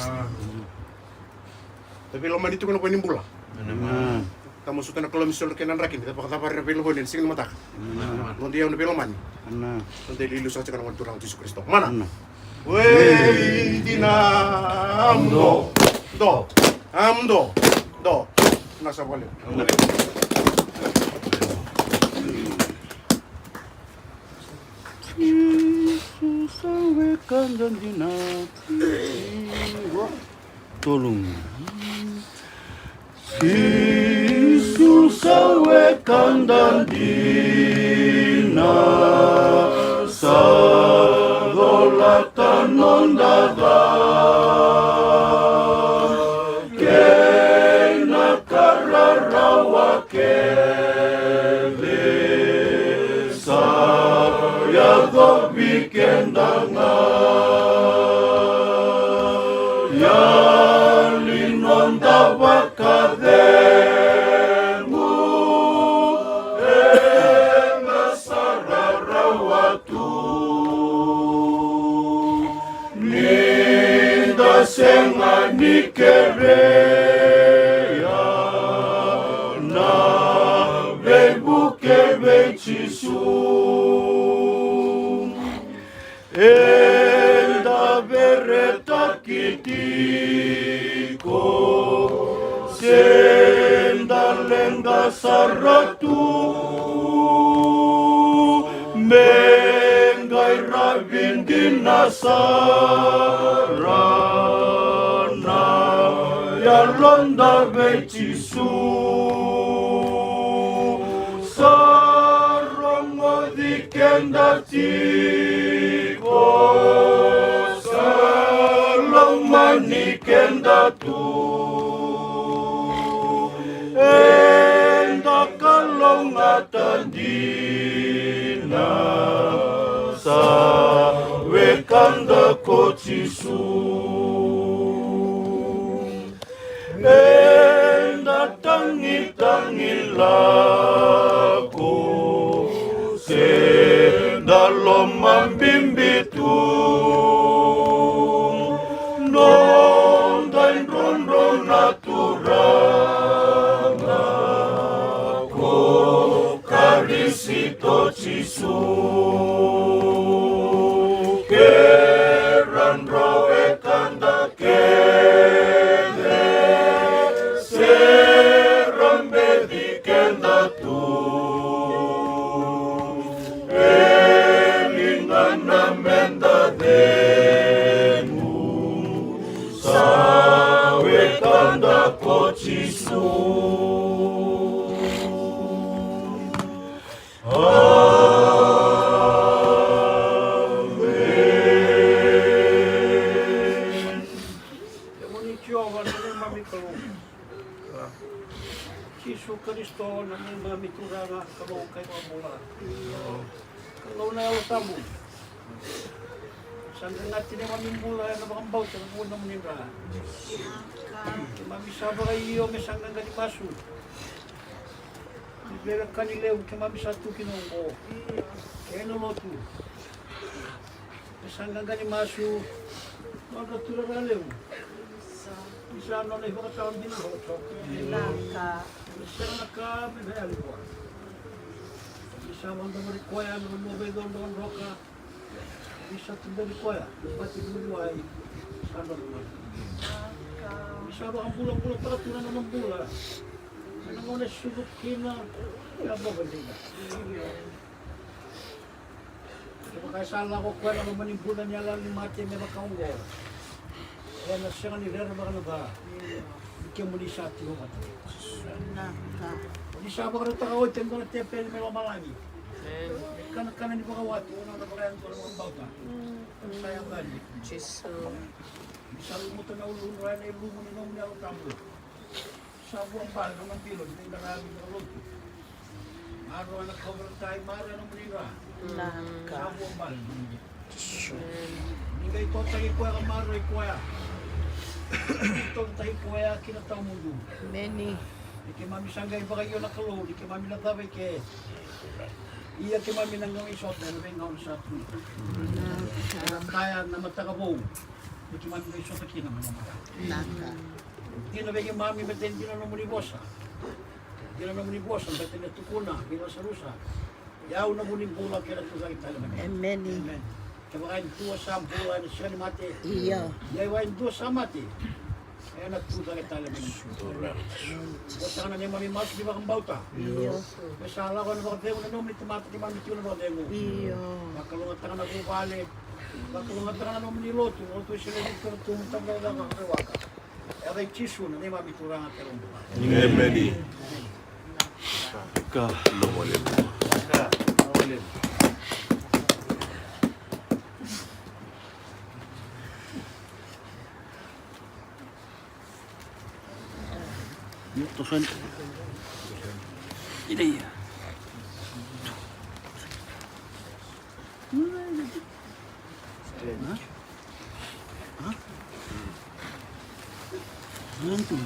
Tapi lo man dito ko na panimbula. Ana. Tamo suta na kolom misol kenan rakin kita pakatapar na pelo bonin sing mata. Non dia na pelo man. Ana. Non dia lilu sa kana nitur ng Yesus Kristo. Mana? Wey dinamdo. Amdo. Nasa balik. Sawekan dan tolong Yesus sawekan dan dinasa golatan nondaga kena kararawa kelesa ya gobi kendanga ya linonda bakademu sarararawatu ninda sengani kereya na bebu kebechisu Elda bereta kitiko Senda lenga saratu Mengai rabi bindina sarana yalonda bechisu sarongo dikenda tiko salomani kenda tu enda kalonga tandina sa wekanda kochisu enda tangi lako se dalom mambimbitu non dan rondo naturana ko karisito chisu keran rowe kanda kende serambe di kenda tu elingana menda denu sawe kanda kochisu Yesus Kristo namin mamiturana kalau kay mamula. Kalau na yung tamu. Sandang natin yung mamimula na makambaw sa mga unang nila. Mamisa ba kayo may sanggang ganimasu. Bibera kanilew kay mamisa tu kinungo. Kaya namotu. May sanggang ganimasu. Magatura lew. Bisa ano na ibang taon din ako. Bisa naka bibaya ko. Bisa manda mo require no mo be don roka. Bisa tundo require. Pati mo ay sando mo. Bisa ba ang bulang-bulang para tunan ng bula. Ano mo na subok kina ya ba bandila. Kaya kaya sala ko kwela mo manimbulan niya lang ni mati may makaunggo. Kaya nasya ka nilera ba ka na ba? Ikaw muli sa ati mo mati. Di siya ba ka rin takawad, tengo na tepel may mamalagi. Kanan-kanan di ba kawati, unang napakayan ko ng mga bauta. Ang sayang gani. Bisa lumuto na ulun, raya na ilumo ni nung niya ang tambo. Sa buwang bal, ng pilon, hindi narami ng luto. Maro na cover tayo, maro na mulira. Sa buwang bal. Hindi ito tayo kuya ka maro, kuya. Ito tayo kuya, kinataw mo doon. Many. Di mami sanggay ba kayo nakalo, di mami natabay ke. Iya ki mami nang ngong isot na nabeng sa tu. Kaya na matakabaw. Di mami ng isot aki naman naman. Naka. Di na bagi mami beten di na muni bosa. Di na muni bosa, beten na tukuna, bila sa rusa. Yaw na muni bola kaya tu sa kita naman. Many. Amen. Kaya kain tuwa sa bola na siya ni mati. Iya. Yaw ay tuwa sa mati. Kaya nagtusa kita naman. Basta ka na niya mami mas, di ba kang bauta? Iyo. Masala ko na bakit na nung ito mati mami tiyo na bakit mo. Iyo. Makalungat ka na kubali. Makalungat ka na nung niloto. Oto sila dito na tumutang na lang ang kawaka. Kaya kay chisu na niya mami turang at karong buka. Amen. Ka lumulib. Tusan. Ini ya. Nanti.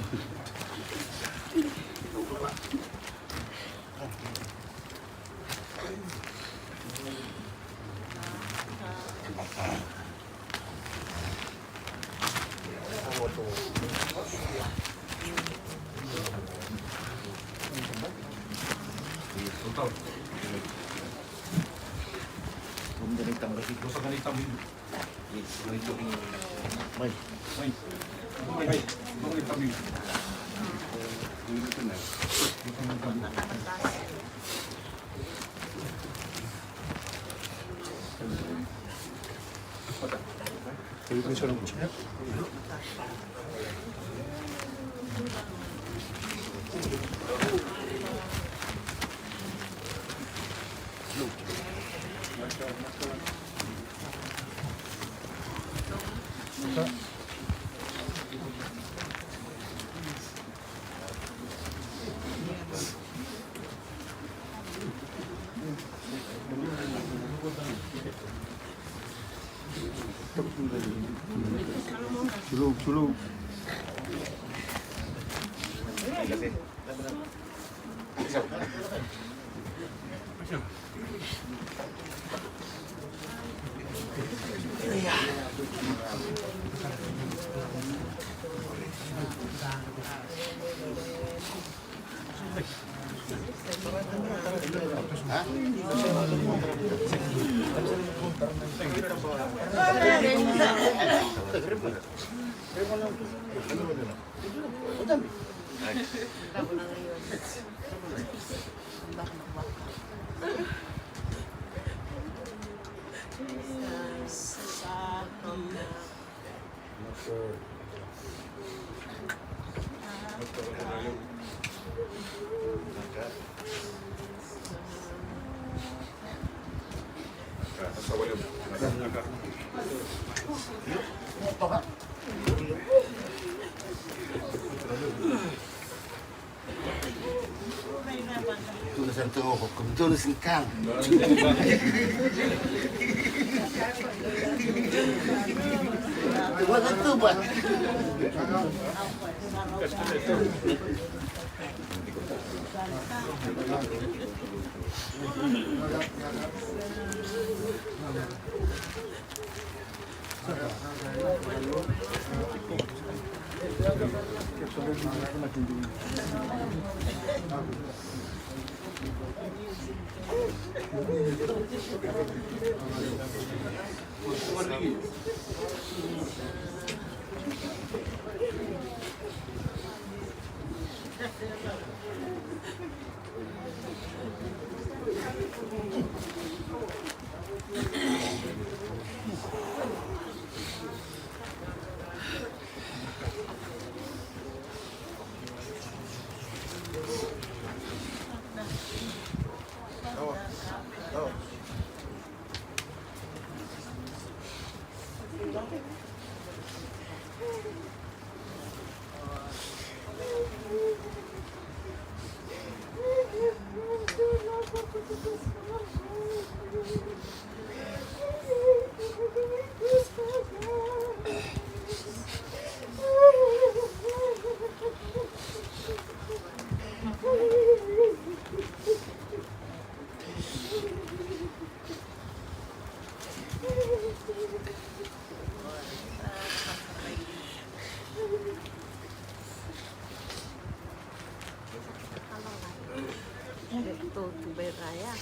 Julog. Tulisan tuh hukum tulisan kang. Buat itu buat. Itu beraya.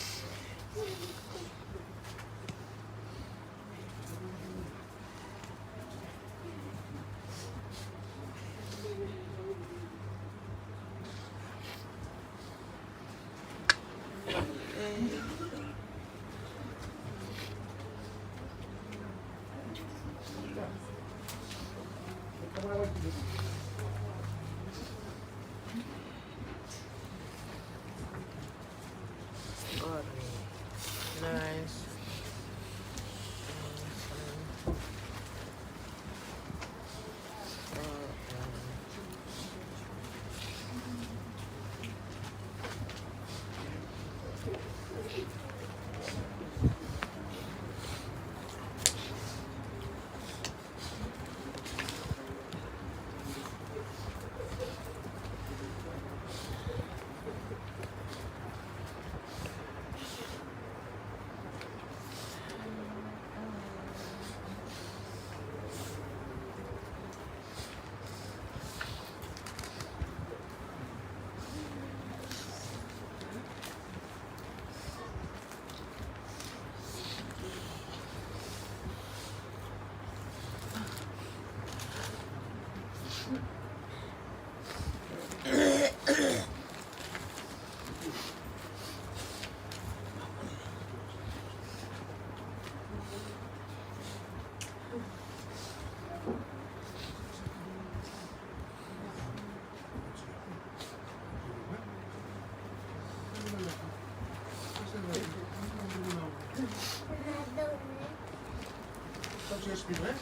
excuse me, man.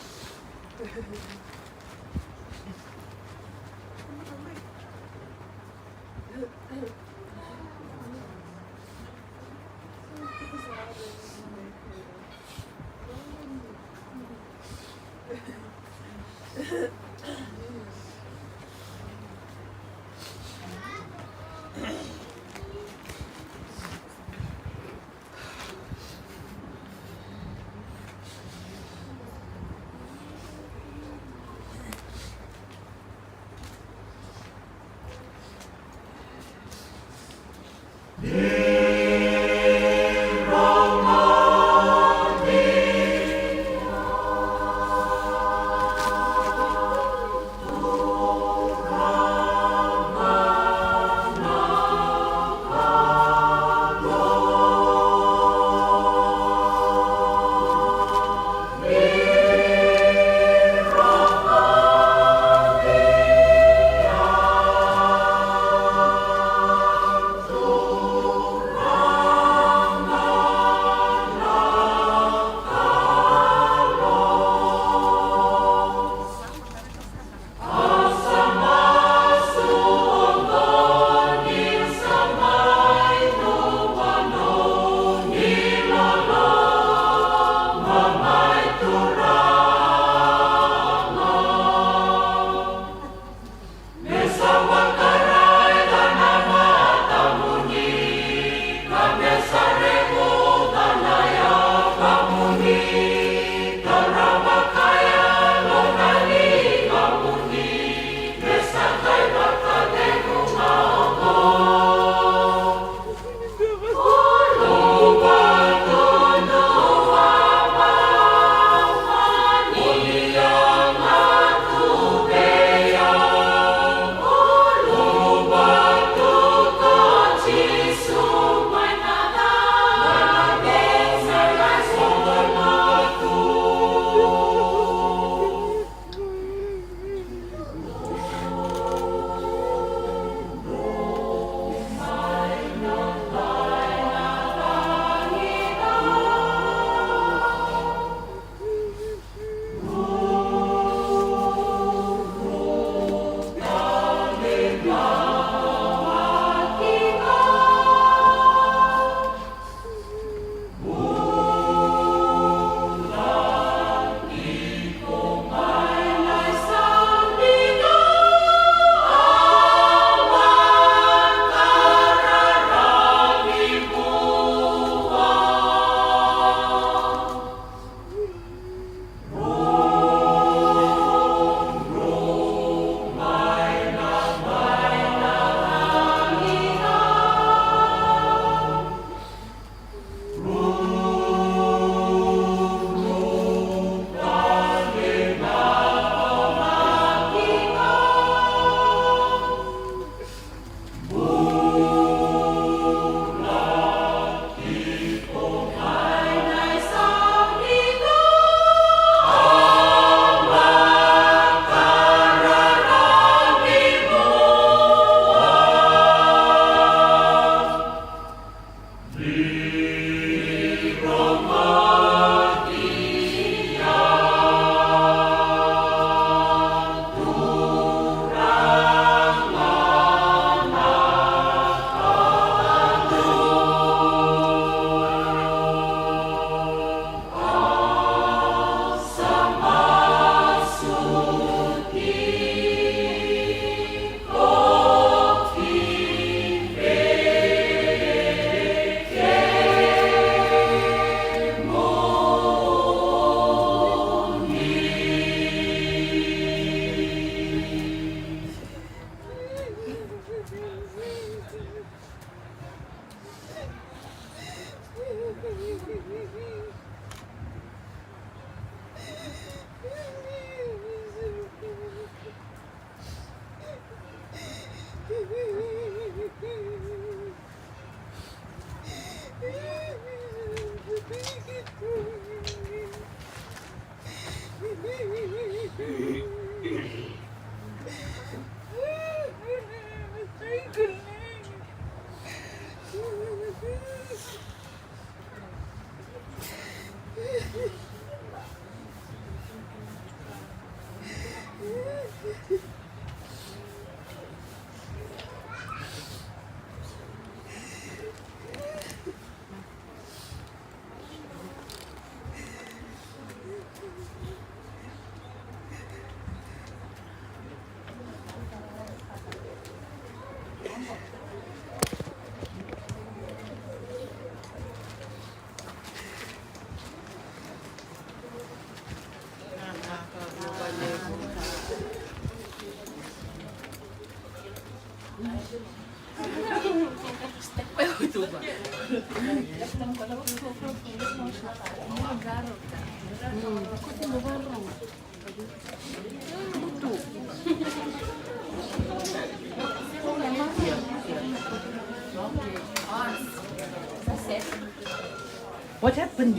What happened?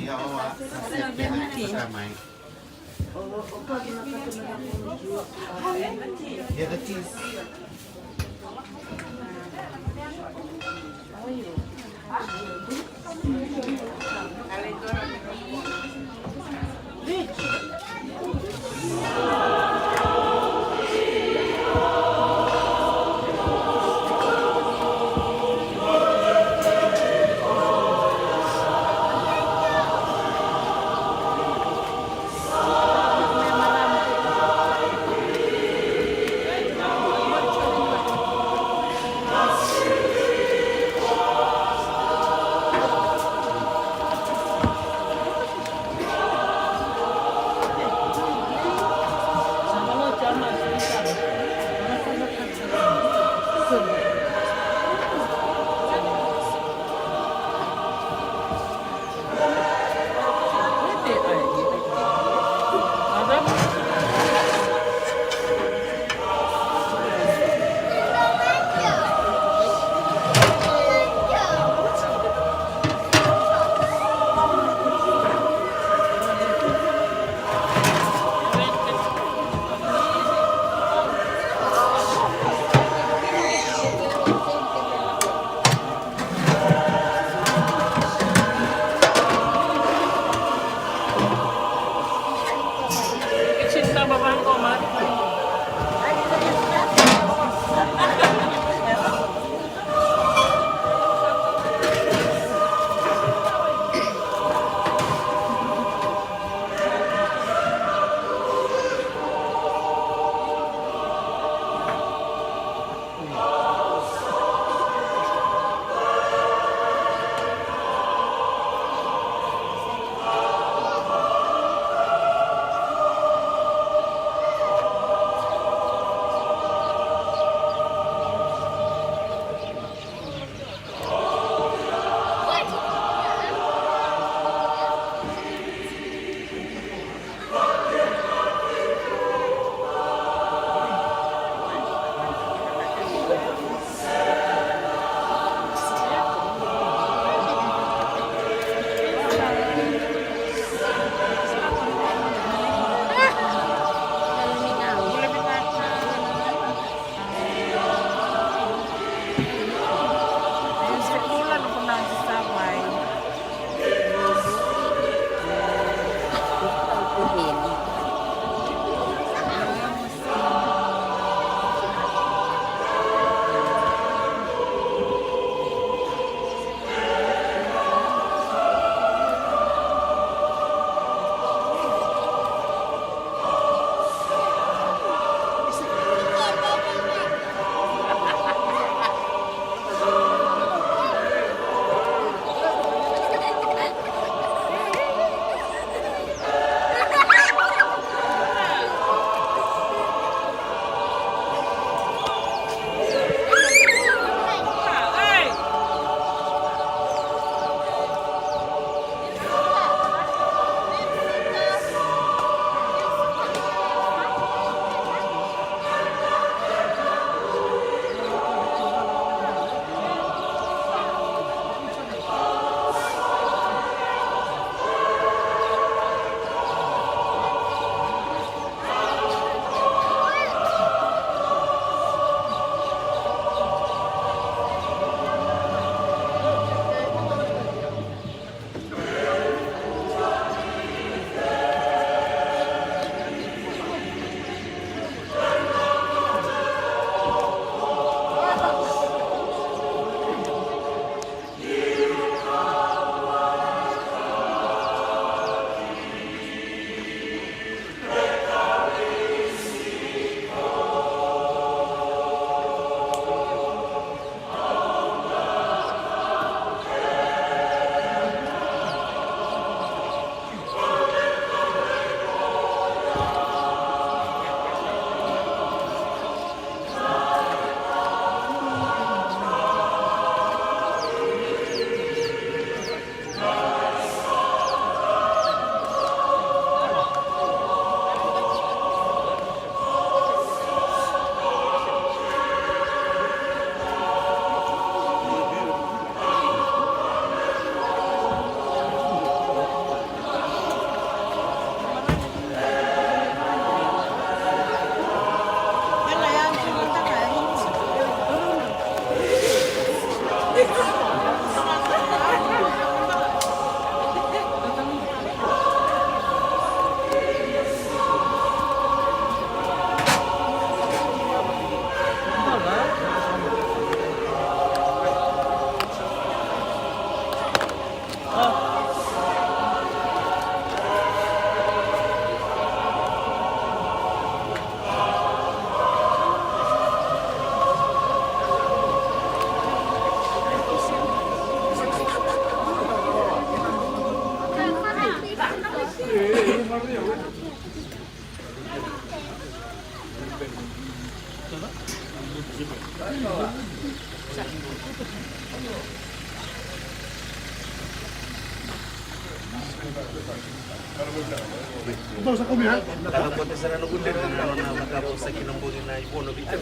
Kalau buat sana no gunder na na matapos sa kinambuli na ipono bitter.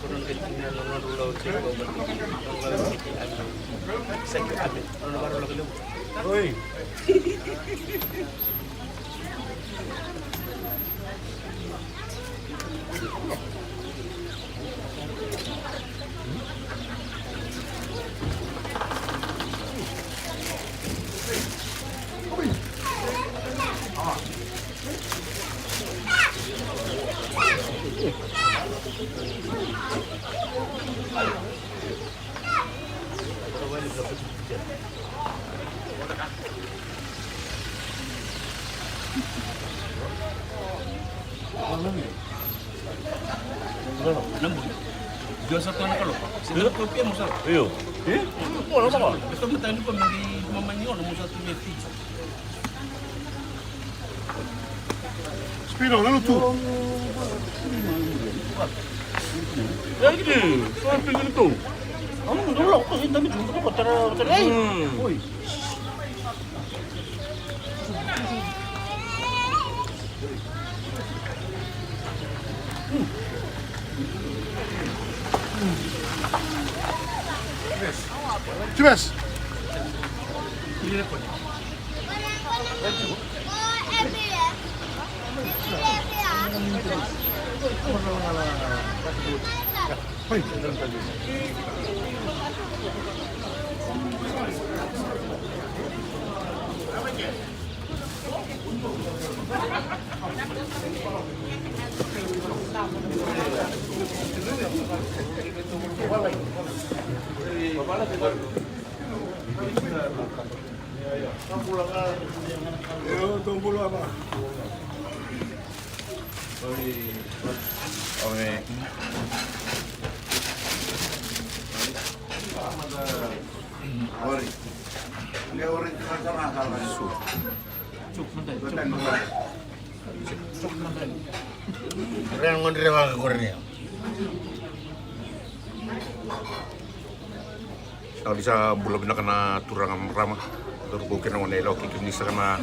Kuno ganyan na no rulaw sa ko ba. Sa kami. Ano ba rulaw ko? Oy. Dua satu anak kalau, sini kopi yang musal. Iyo. Boleh apa? Besok kita ini pun di mamanya orang musal tu meti. Spiro, lalu tu. Ya gini. Soal pengen itu. Kamu dulu aku sih tapi jumpa kok cara. Oi. Cibes. Keren ngondre wa kornya. Kalau bisa bulan bina kena turangan ramah, terus kena mana elok kiki ni sana,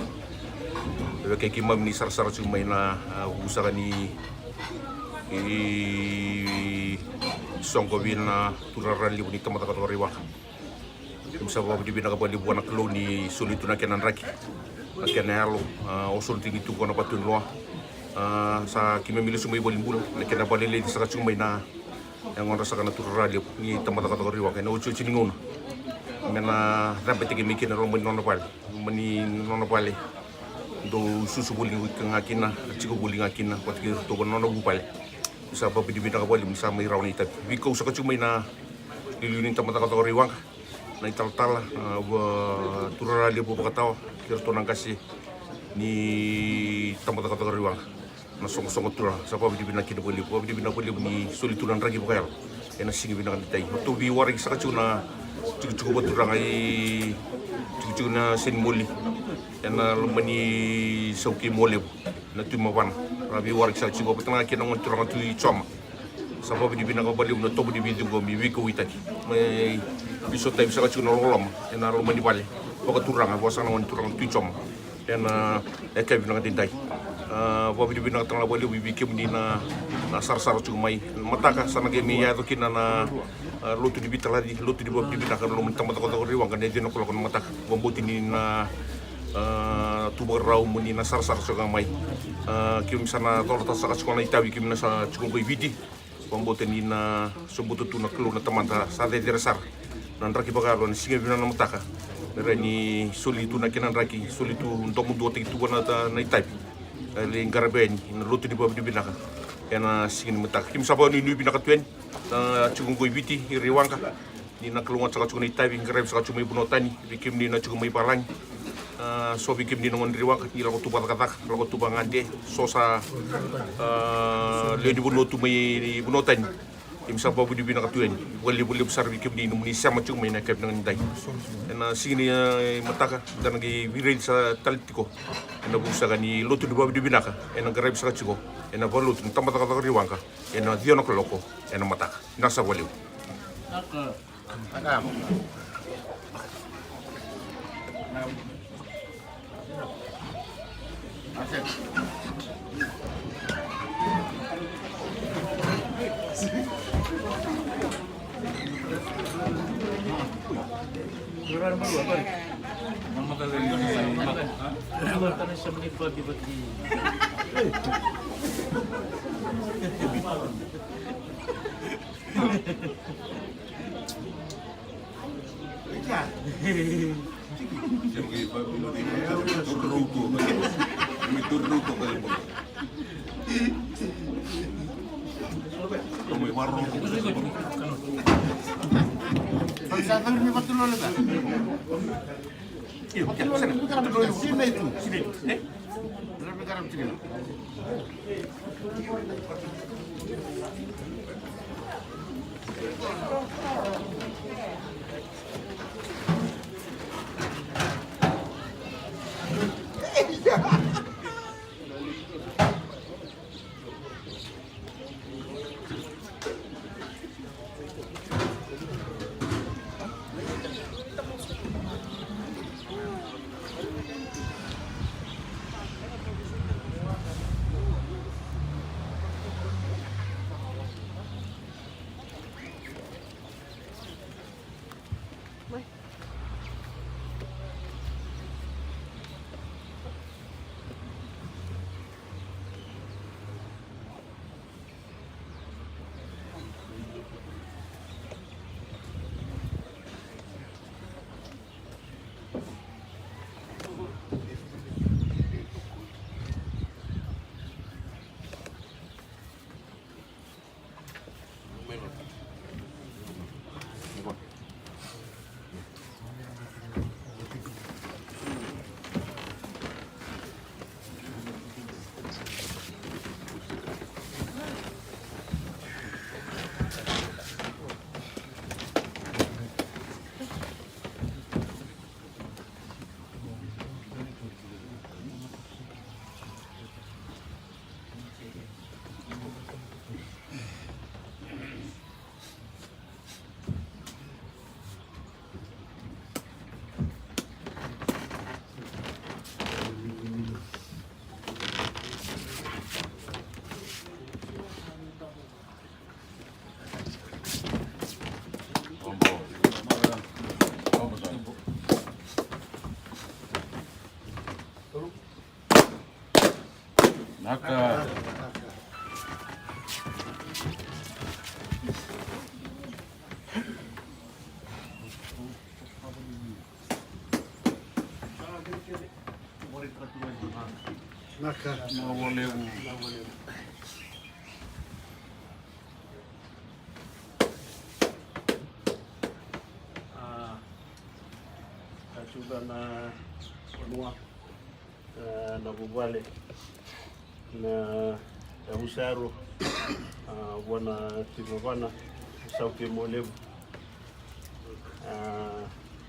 kiki mam ni sar cuma ina usaha ni songko bina turaran libu ni tempat kata riwak. Bisa bawa di bina kapal libu anak lo ni sulit tu nak kenan raki, nak kenan alo, osul tinggi tu kau nak patun loa. Sa kami milih semua ibu limbul, nak kenan balik lagi sar cuma ina yang orang rasakan turun libu ni tempat kata riwak. Kena ucu ciningun. Mena sampai tiga mikir na rombo nono pale do susu buli ngakina chico buli ngakina pat ki to nono bupale bisa apa di bidang bali bisa mai rauni tat biko sa kacumai na liluni tamata kata riwang na ital-tal turara li bu kataw kirto nang kasi ni tamata kata riwang na song tura sa pa di bidang kinabali po di bidang bali ni solitunan ragi bakal ena singi bidang ditay to bi waring sa kacuna cukup betul rangai cukup na sen moli ena lumani sauki moli na tu mawan rabi warik sa cukup tengah kena ngontur rangai tu choma sabab di bina kabali na tobu di bidu go mi wiko witaki mai biso tay sa cukup nolom ena lumani bali baka turang basa na ngontur rangai tu choma ena ekay bina tinday babi di bina tengah bali bibikim ni na sar-sar cukup mai mataka sana gemi ya to kina na lotu di bitala di lotu di bab di bina kan lo mentang kota riwang kan dia nak lakukan matak membuat ini na tubar rau muni na sar-sar sogang mai kim sana tolong tak sakas sekolah itawi kim na sa cukup bidi membuat ini na sembutu tu na keluar na teman ta sa de resar nan raki bagalon singa bina na mataka merani solitu na kinan raki solitu untuk mundu tek tu na itawi le ngaraben na lotu di bab di bina kan ena singin matak kim sabo ni bina katuen cukup goi biti riwangka ni na kelungan saka cukup itawi ngrem saka cukup bunotani bikim ni na cukup mai palang so bikim ni ngon riwangka ni lago tuba katak lago tuba ngande sosa le di bunotu mai bunotani Imsa babu di bina katuen. Wali besar bikin di Indonesia macam mana kep dengan dai. Ena sini mataka dan lagi viral sa talitiko. Ena busa gani lotu di babu di bina ka. Ena garai bisa ciko. Ena balu tu tambah tak riwangka. Ena dia nak loko. Ena mataka. Nasa waliu. Adam. Asep. Orang baru apa? Nama kalian Keluar tanah semenit bagi-bagi. Naka. Naka. Kachuda na Onua na Bubale na Usaro wana Tivavana Sauke Molevu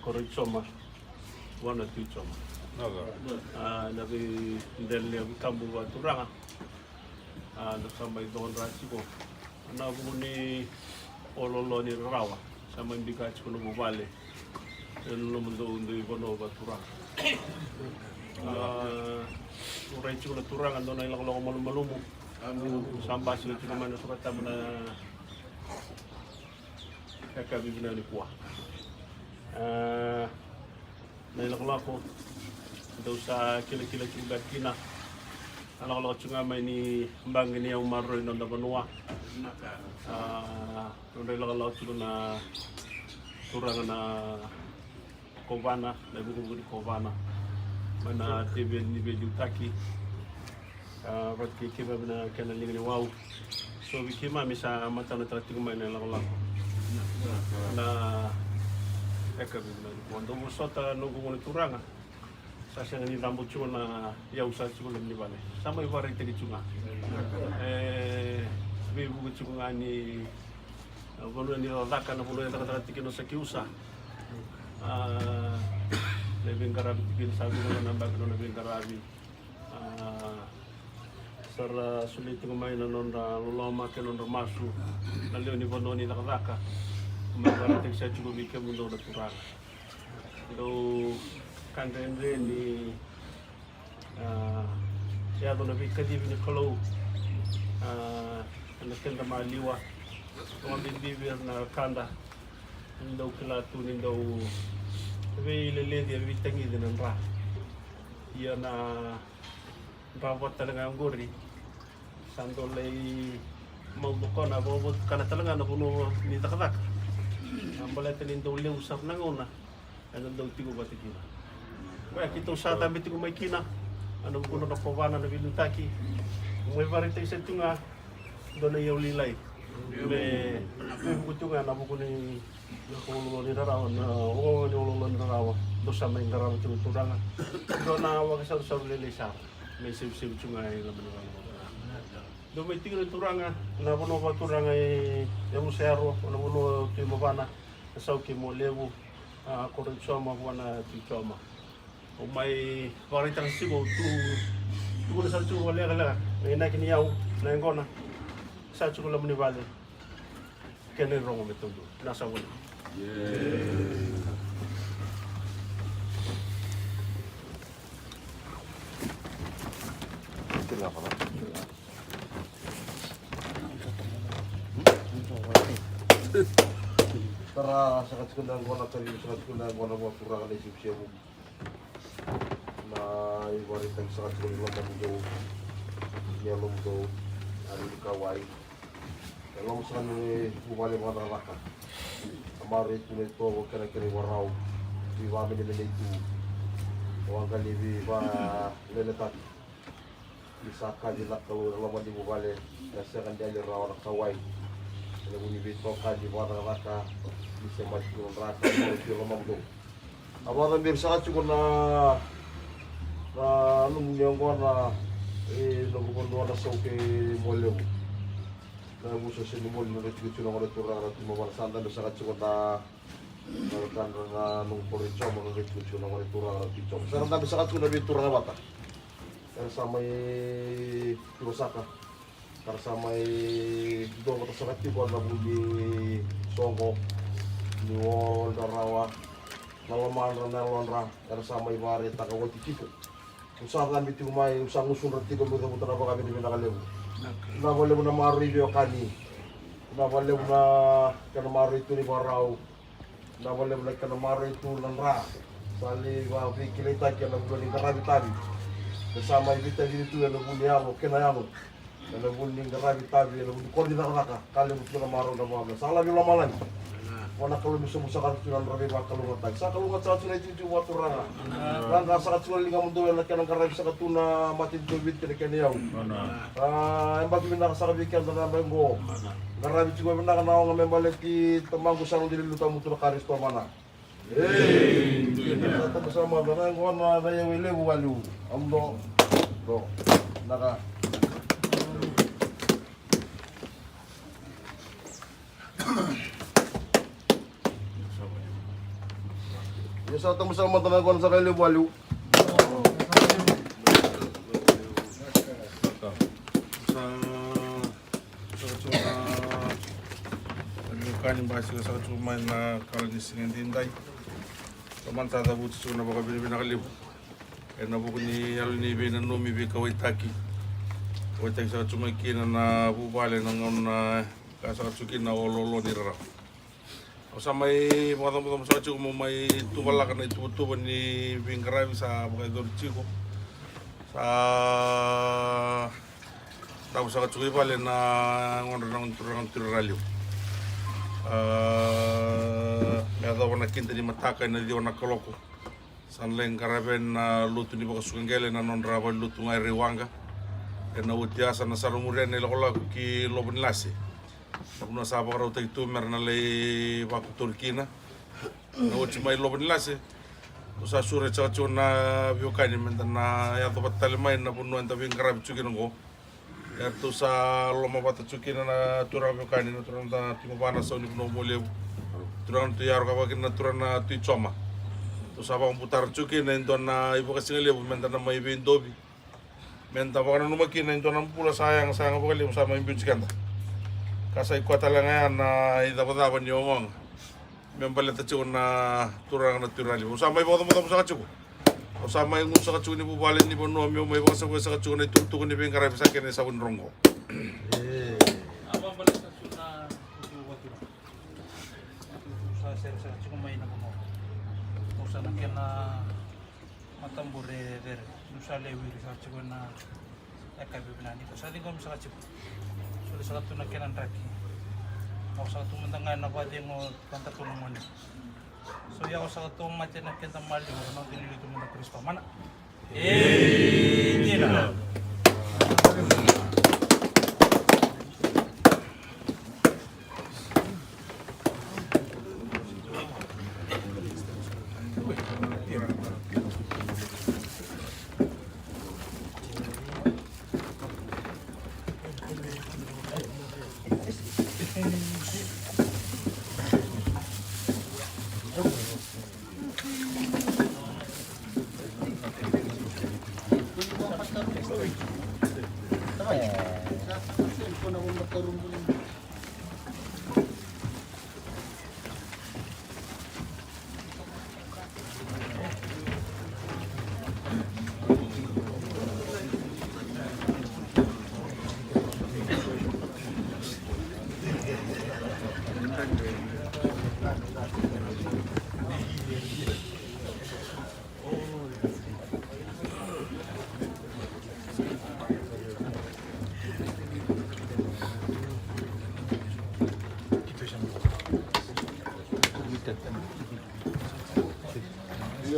Korochoma wana Tuchoma na ndele vitambu wa Turanga na sama idon rasiko na buni ololo ni rawa sama ndika chikono Bubale lo mundo undo ibono ba Turanga urai chikono Turanga ndona ilang lo malumu samba sila chikono mana sukata mana kaka bibina ni kuah na ilang lako daw sa kila-kila chunga kina anak-anak chunga may ni mbang niya umaroy ng Dabanua nung ilang chunga na turang na Kovana na buku-buku di Kovana mana TV ni Bejutaki rat kima na kanaling ni wow so bikima misa mata na trating may na ilang na Quando usota no gunung turanga, saya ni rambut cuma na ya usah cuma lebih balik. Sama ibarat tadi cuma. Bibu cuma ni Bono ni Laka na bono yang kata tikin sa kiusa. Lebih karabi tikin sabi na nambag no lebih karabi. Sara sulit kumain na non loloma ke non masu. Nalio ni bono ni Laka. Kumagara tek sa chugo bikem mundo na turang. Do kandendre ni siya do na bikadi ni kalau na kenda maliwa. Kung bibir na kanda nindaw kilatu nindaw sabi ililindi ang bitangi din ang ra iya na rawat talaga ang guri sando lay maubukon na bubut ka na talaga na puno ni takatak ang balita nindaw liw usap na nguna ano daw tigo batikina kaya kitong sa tabi tigo may kina ano puno na pawana na bilutaki kung may varita isa ito nga doon na yaw lilay me buku nga na buku ni ulo ni darawa na ulo ni darawa dosa main darawa tu turanga do na wa ka sa lelesa me sip nga ay laban do may tingin turanga na bono ba turanga ay yung sero na bono ti mabana sa ki mo lewu korensyo mo na ti choma o may paritang sigo tu sa tu wala kala may na kiniyaw na ngona sa chukula mo ni Vale. Kaya rongo metodo. Nasa wala. Tingnan ko na. Tara sa katsundan ko na tayo sa katsundan ko na mga pura ka na isip siya mo. Na iwaritang sa katsundan lang mo daw. Niyalong daw. Ari di kawai. Kalau misalnya ni bubale mana laka, amari tu ni to kena warau, di wame ni itu, orang kali di leletak, bisa kaji lak kalau lama di bubale, biasakan dia rawan kawai, kalau bunyi betul kaji mana laka, bisa maju rasa di lama tu. Abang ambil saat cukup na nung yang gua nunggu dua na soke molyo. Na muso sa molyo na chikuchu na wala tura na tumawala sanda na sa katsuko na nung porincho mo na chikuchu na wala tura na picho. Sarang dami sa katsuko na bitura na bata. Kaya sa may Kurosaka. Kaya sa may doon mata sa katsuko na bunyi Songo. Niwol na rawa. Nalaman na nalonra. Kaya sa may bari takawal tikiko. Usaha kami itu may usang usun rati kami muter apa kami di Minakalew. Na wala mo na marilyo kani. Na wala mo na kanamari itu ni Barau. Na wala mo na kanamari itu lanra. Sali wa fikilita kaya na buli karabi-tabi. Kasama ibita dito na buli ako kinayamo. Na buli karabi-tabi na buli ko din nakaka. Kali mo na maro na mga. Sala yung lamalan. Wana kalau bisa musakan tunan rabi bakal lungatag. Sa kalungat sa tunay itu watu ranga. Ranga sa katsulan lingam mundo na kanang karab sa katuna matin tubit kini kaniyaw. Ang bagi bina sa kabikan na nabenggo. Narabi juga bina ka naong membalik ki tamanggo sa dililutan mo to karis to mana. Sa sama bana ngwan na yung ilebu walu. Amdo. Do. Naka sa tamo sa matanagon sa kayo waliw. Kanin bahasa sa cuma na kalani singen dinday. Taman sa tabu sa na baka binakaliw. Kaya na buko ni aluni be na nomi be kawai taki. Kawai taki sa cuma kina na bubale ng na kasa cukin na ololo ni rara. Sa may mga sa cuma may tubala ka na itutuban ni Bingarabi sa mga Dorchiko. Sa tapos sa cuma bale na ngon ng turang tiralyo. Ada wana kinta di mataka na di wana koloko. San leng karaben na lutu ni bakasukengele na non raba lutu ngai rewanga. Na utiasa na sarumurian ni lokola ki lobon lase. Tapos na saba karo tay tumer na lay baku Turkina. Na uti mai lobon lase. Usa sure chacho na biokani menta na ya to batal mai na bunu enta bin karabi chukinongo. Yartu sa loma bata cukina na turang kani na turang ta timo bana sa ni no mole. Turang tu yaro kawakin na turang na tu choma. Tu sa bang putar cukina indon na ibu kasing lebu menta na mai bin dobi. Menta baka na numakin na indon na pula sayang baka lebu sama imbun sikanda. Kasay ko talaga na idabadaban ni omong. Membalita cukon na turang na turang lebu. Sama ibu mo sa cukon. Sama yung sa kacuni po balin ni Bono may mga sa kacuni tutukon ni Bengkaray sa kanya sa Unrongo. Ama balik sa suna sa sa cuma may na mo. Usa na kena matambure der. Nusa lewi sa cuma na ekabi binani ko. Sa lingom sa cuma. Sulit sa tu na kena raki. Mau sa tu mendangan na ba mo kanta tulungan. So ya sa tong mati na kenta mali mo nang dinili tu mena Kristo mana. Tina.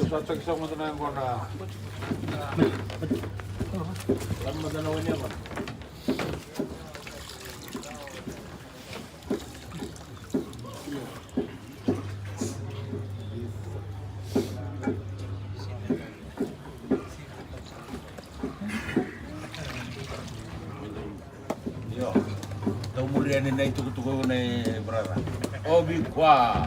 Sacak sama tenang kona. Lama danawannya apa? Yo, tahu murian ini tuku-tuku ini berapa? Oh, bikwa.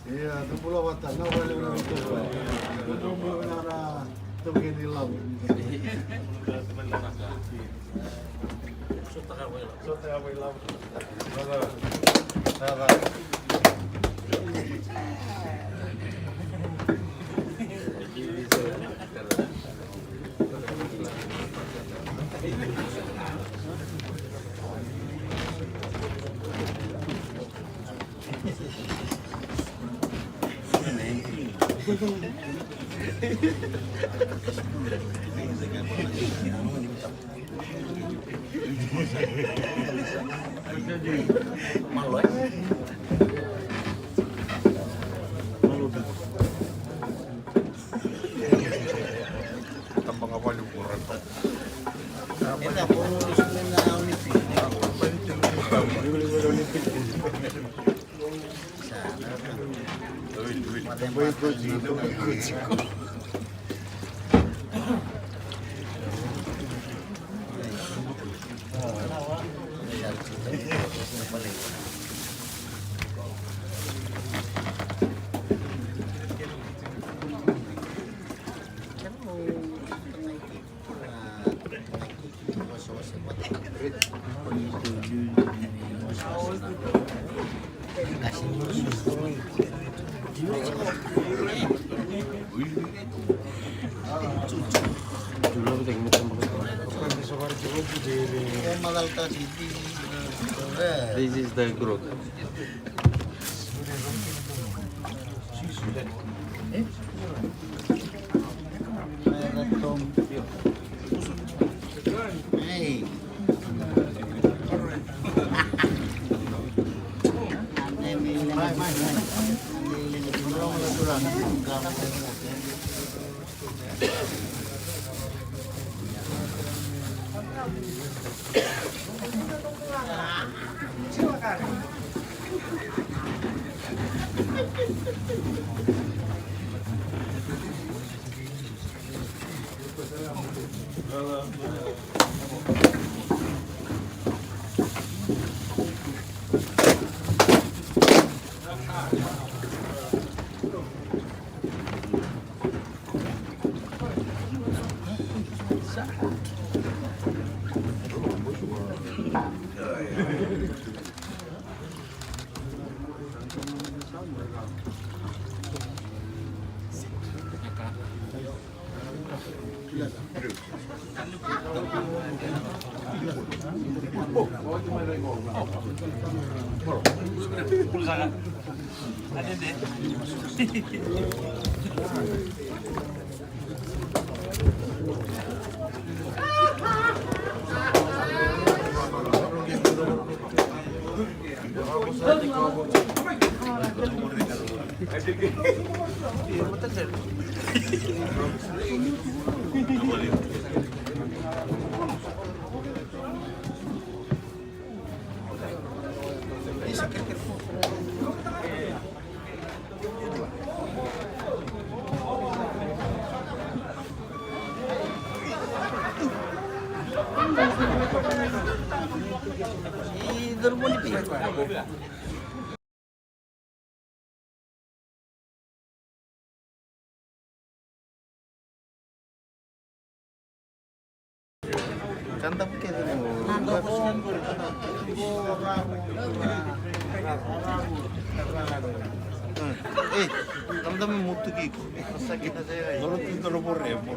Iya, tu pulau Watan, nak boleh orang itu. Itu benar tu begini lam. Sota kawai lam. Salah. Tambang apa yung kurang to? This is the group. Dammi molto chicco. Non te lo vorremmo.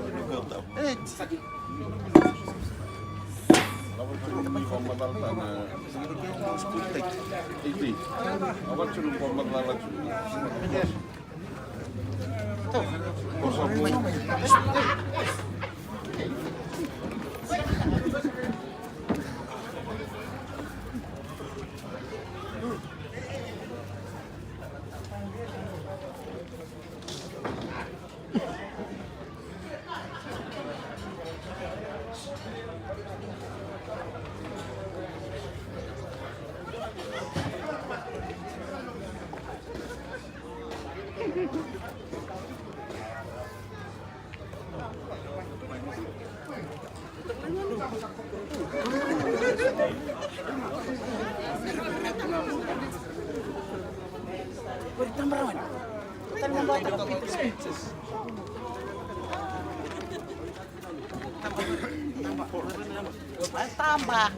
Tambah.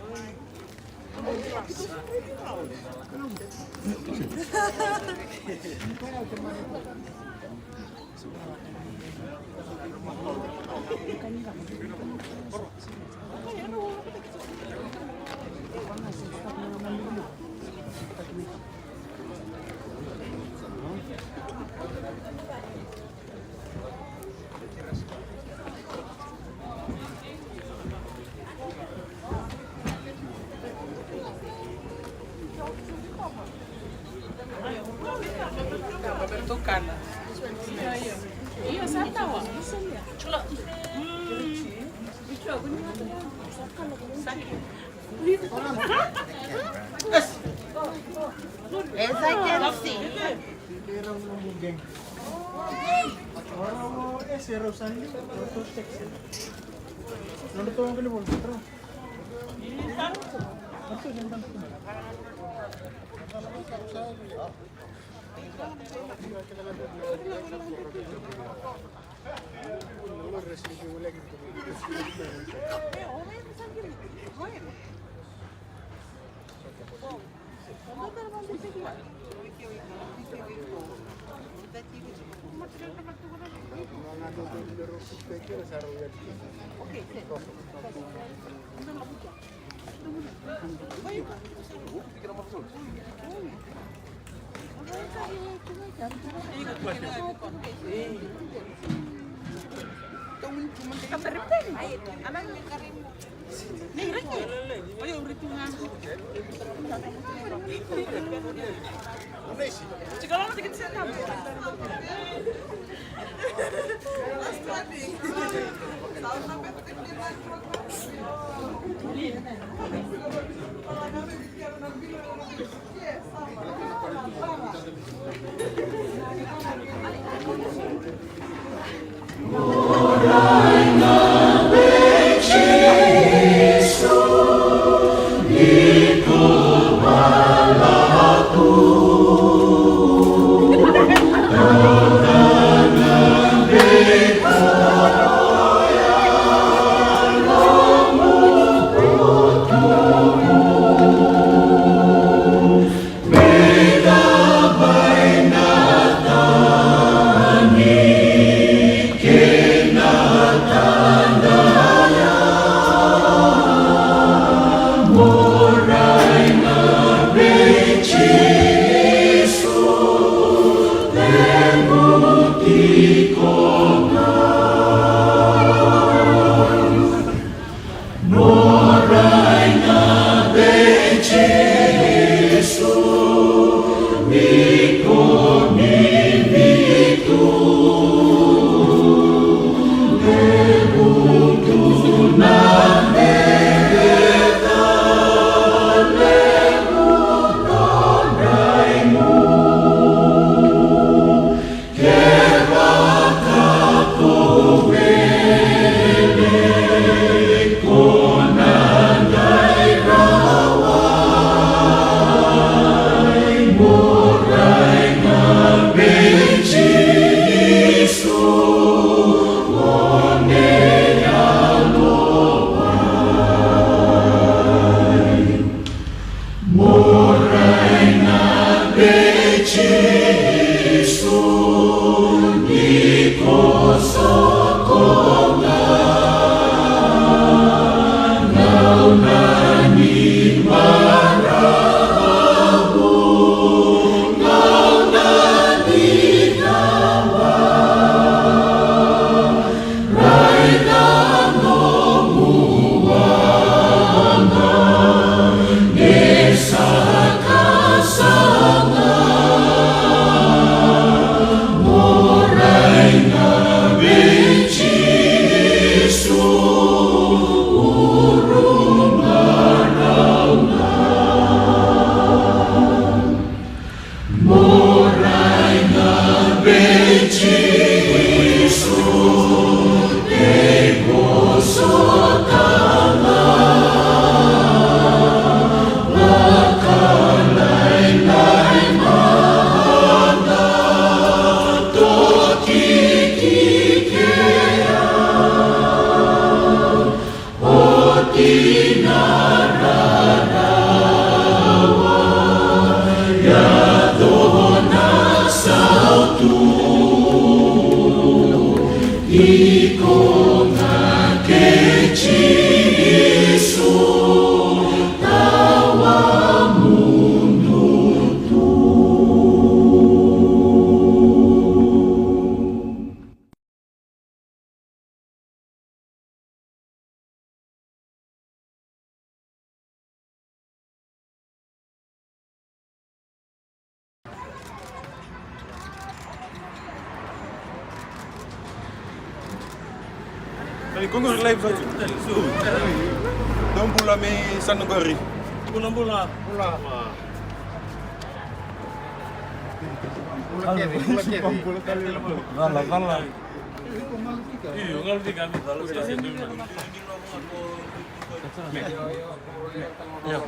Bentukan. Iya, saya tahu. Celok. Esa can see. Kongo live saja. Dom pula me sanugari. Pula. Kala. Iyo, ngalti kami kalau stasiun dulu. Ya.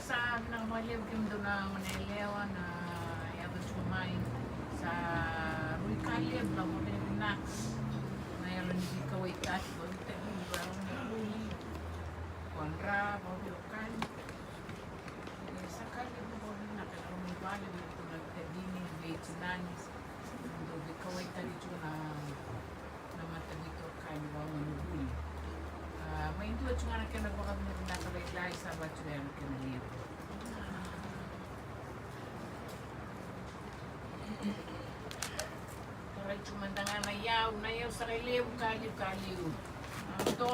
Sa namaliw kim do na manelewa na yaban sumay sa Rui Caleb la mo din nax na yalan di kaway tat ko tadi barang na Rui kontra mo lokan sa Caleb mo din na kaya mo bali dito na tadi ni Vietnam do di kaway tadi na mata dito kan wa mo Rui may ito at nga na nagbakag na nakabaylay sa batyo na yung kinaliw. Karay chumanda nga na yaw sa kaliw, kaliw. Ito.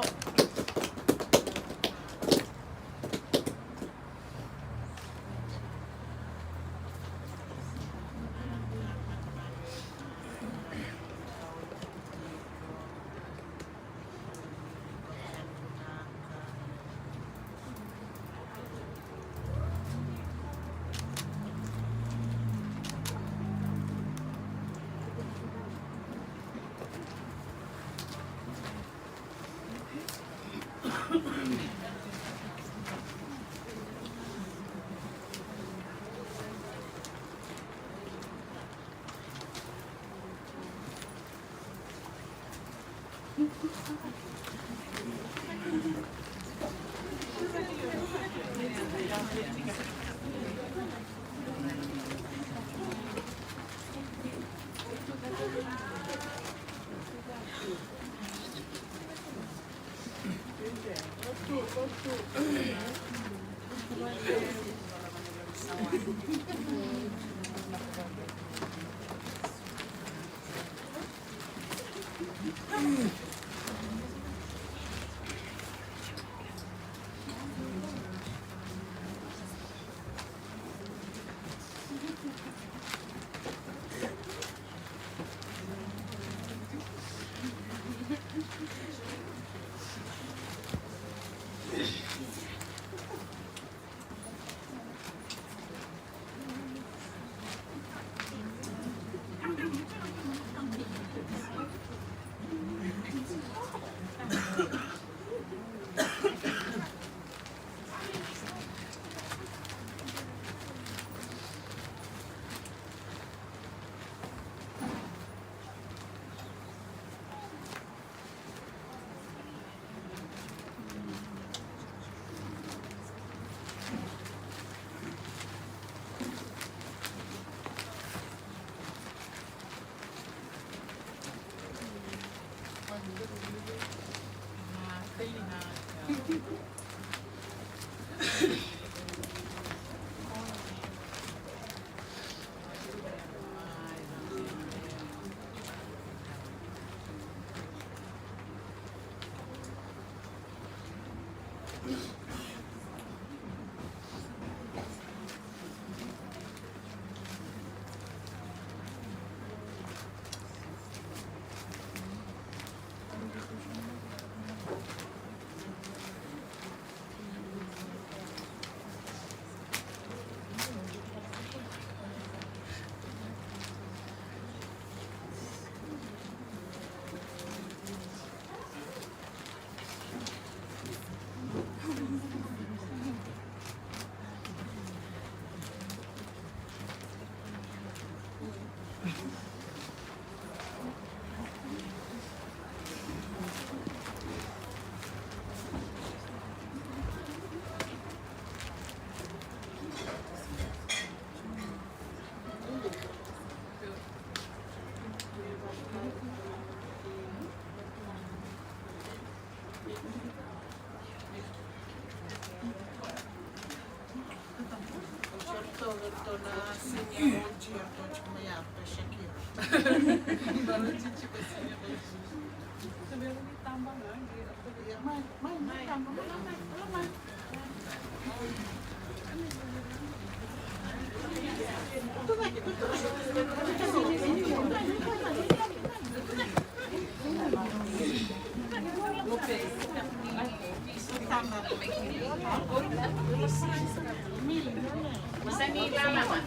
Basta nilalangan.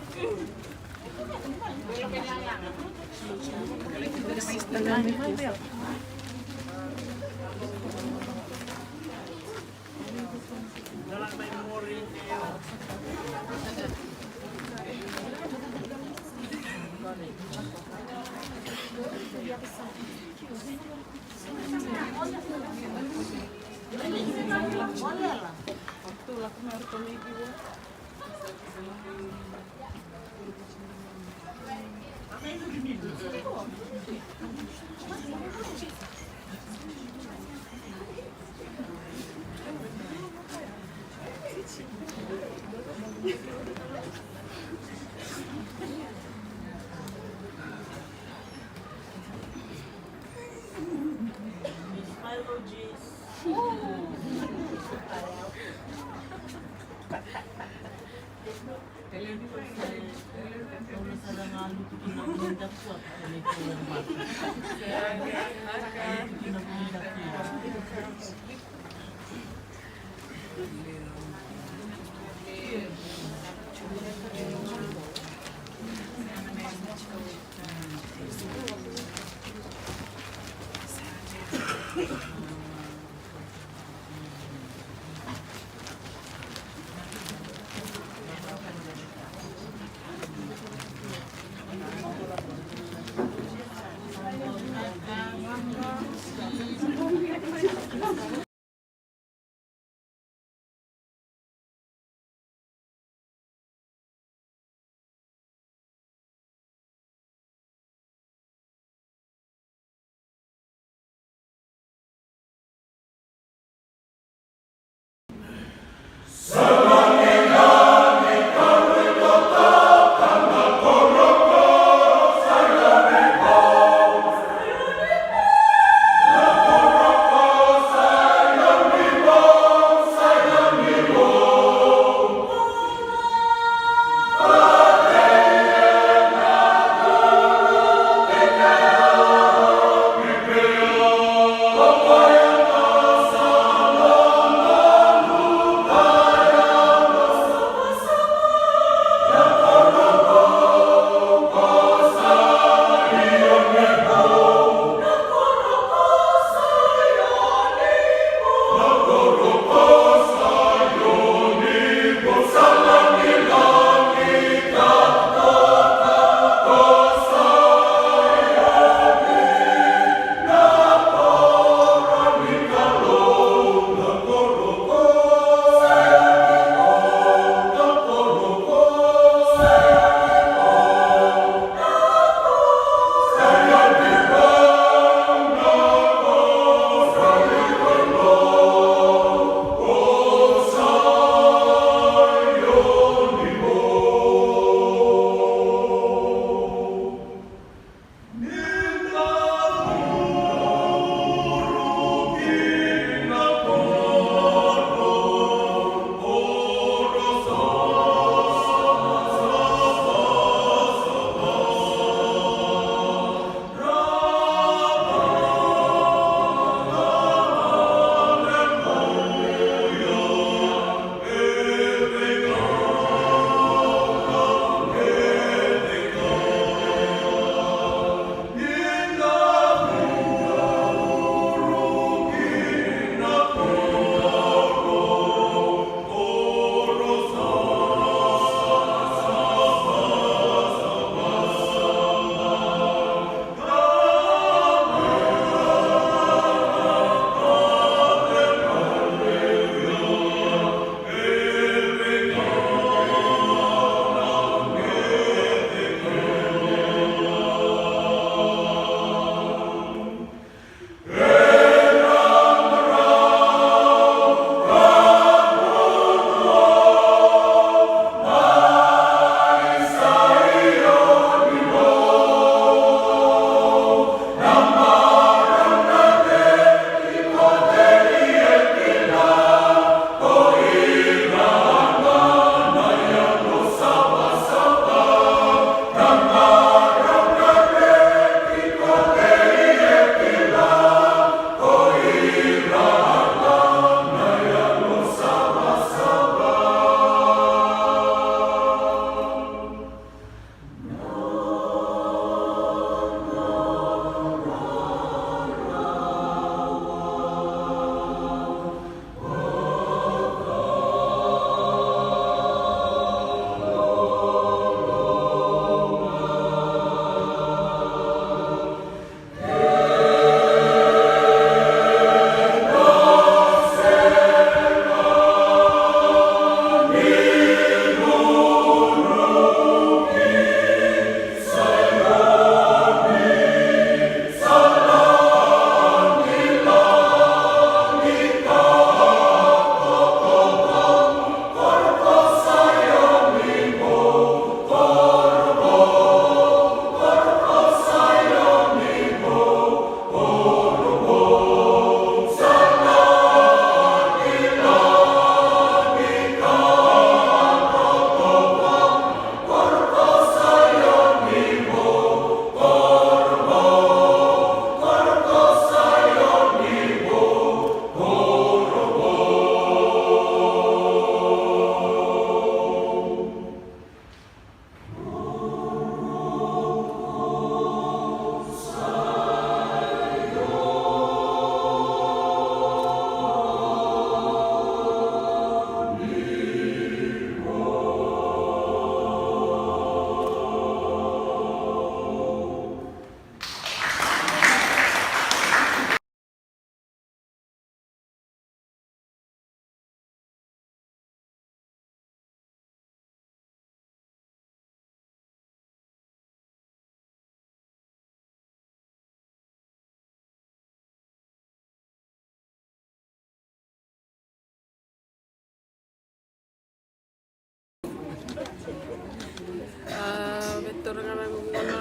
orang mana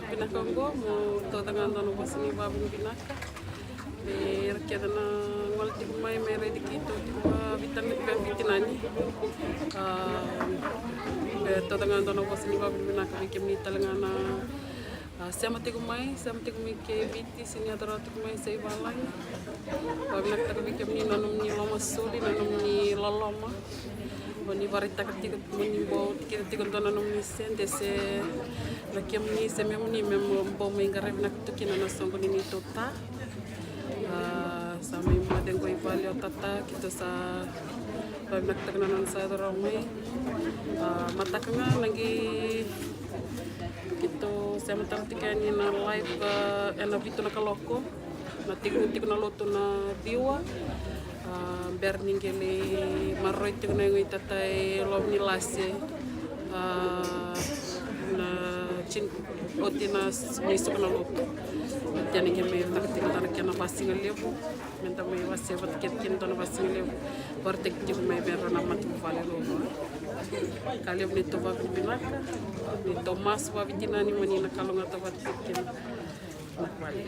binaka ngo mo totangan dono basini babin binaka be rakyatana wal tikmay may ready kito bitinani be totangan dono basini babin binaka bikim ni talangana sama tikumai ke biti sini atau tikumai saya balai babin nak bikim ni nanum ni lama suli nanum ni lalama Boni barita ketika menimbo kita tikun tonan nomisen dese rakyam ni semem ni mem bom mengarep nak tukina nasong ni tota sama ima den koi valio tata kita sa nak teknanan sa doromai mata kanga lagi kita sama tartikan ni na live ena bitu na kaloko na tiku na loto na diwa berningele maroi tu na ngui tatai lom ni lase na chin otina misu kana loto tiani ke me tak tik tan ke na pasing lebu menta me wase bat ket kin tan pasing lebu bartek ti me ber na mat vale lo kali ni to ba binaka ni Thomas wa vitina ni mani na kalonga to bat kin nak vale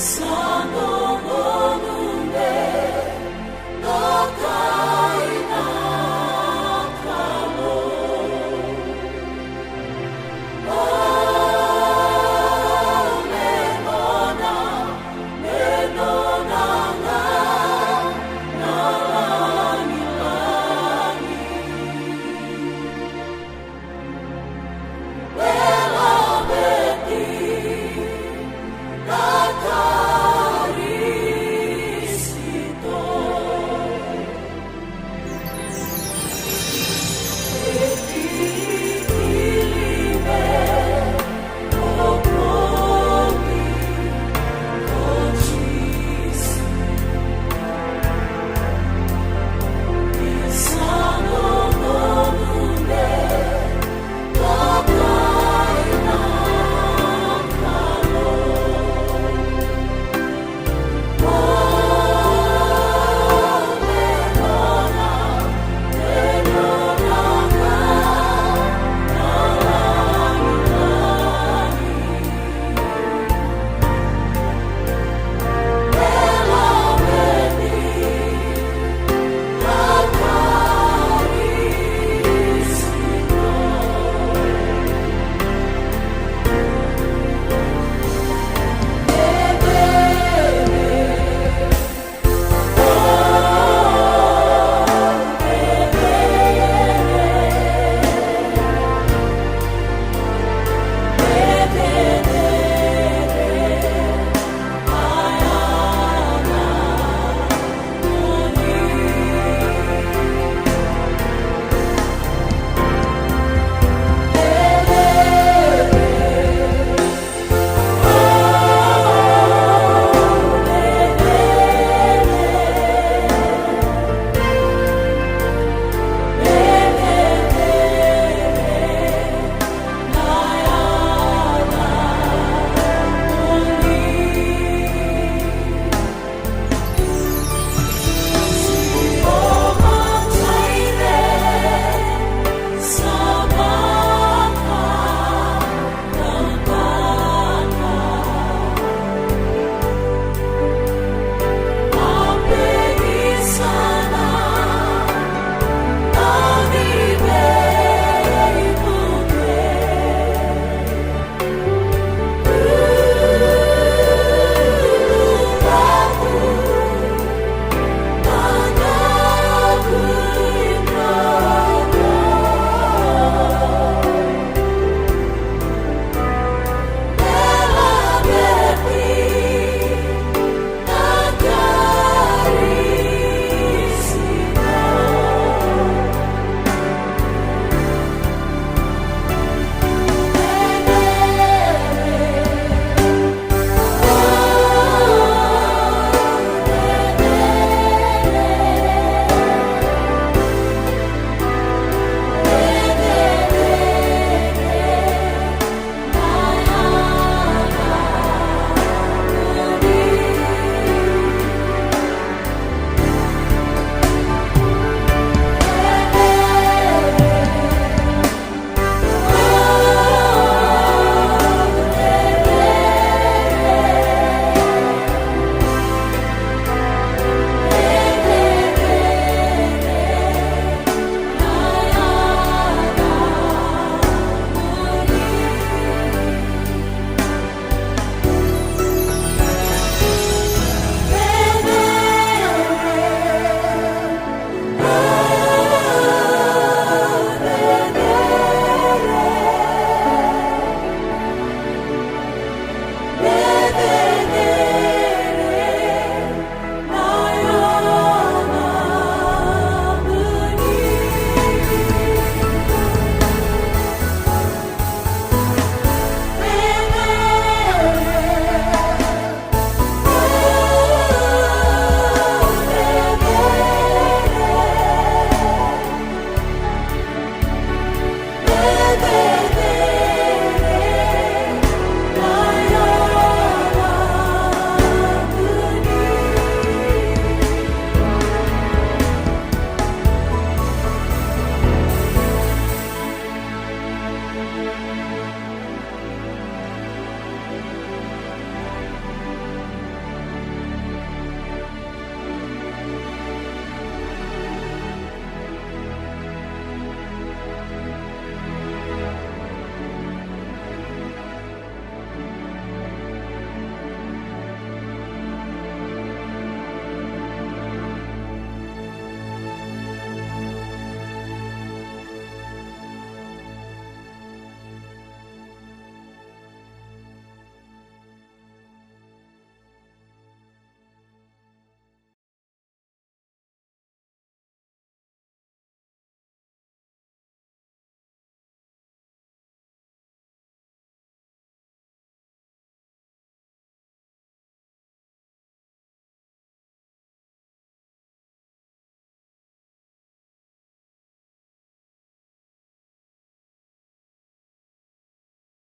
Song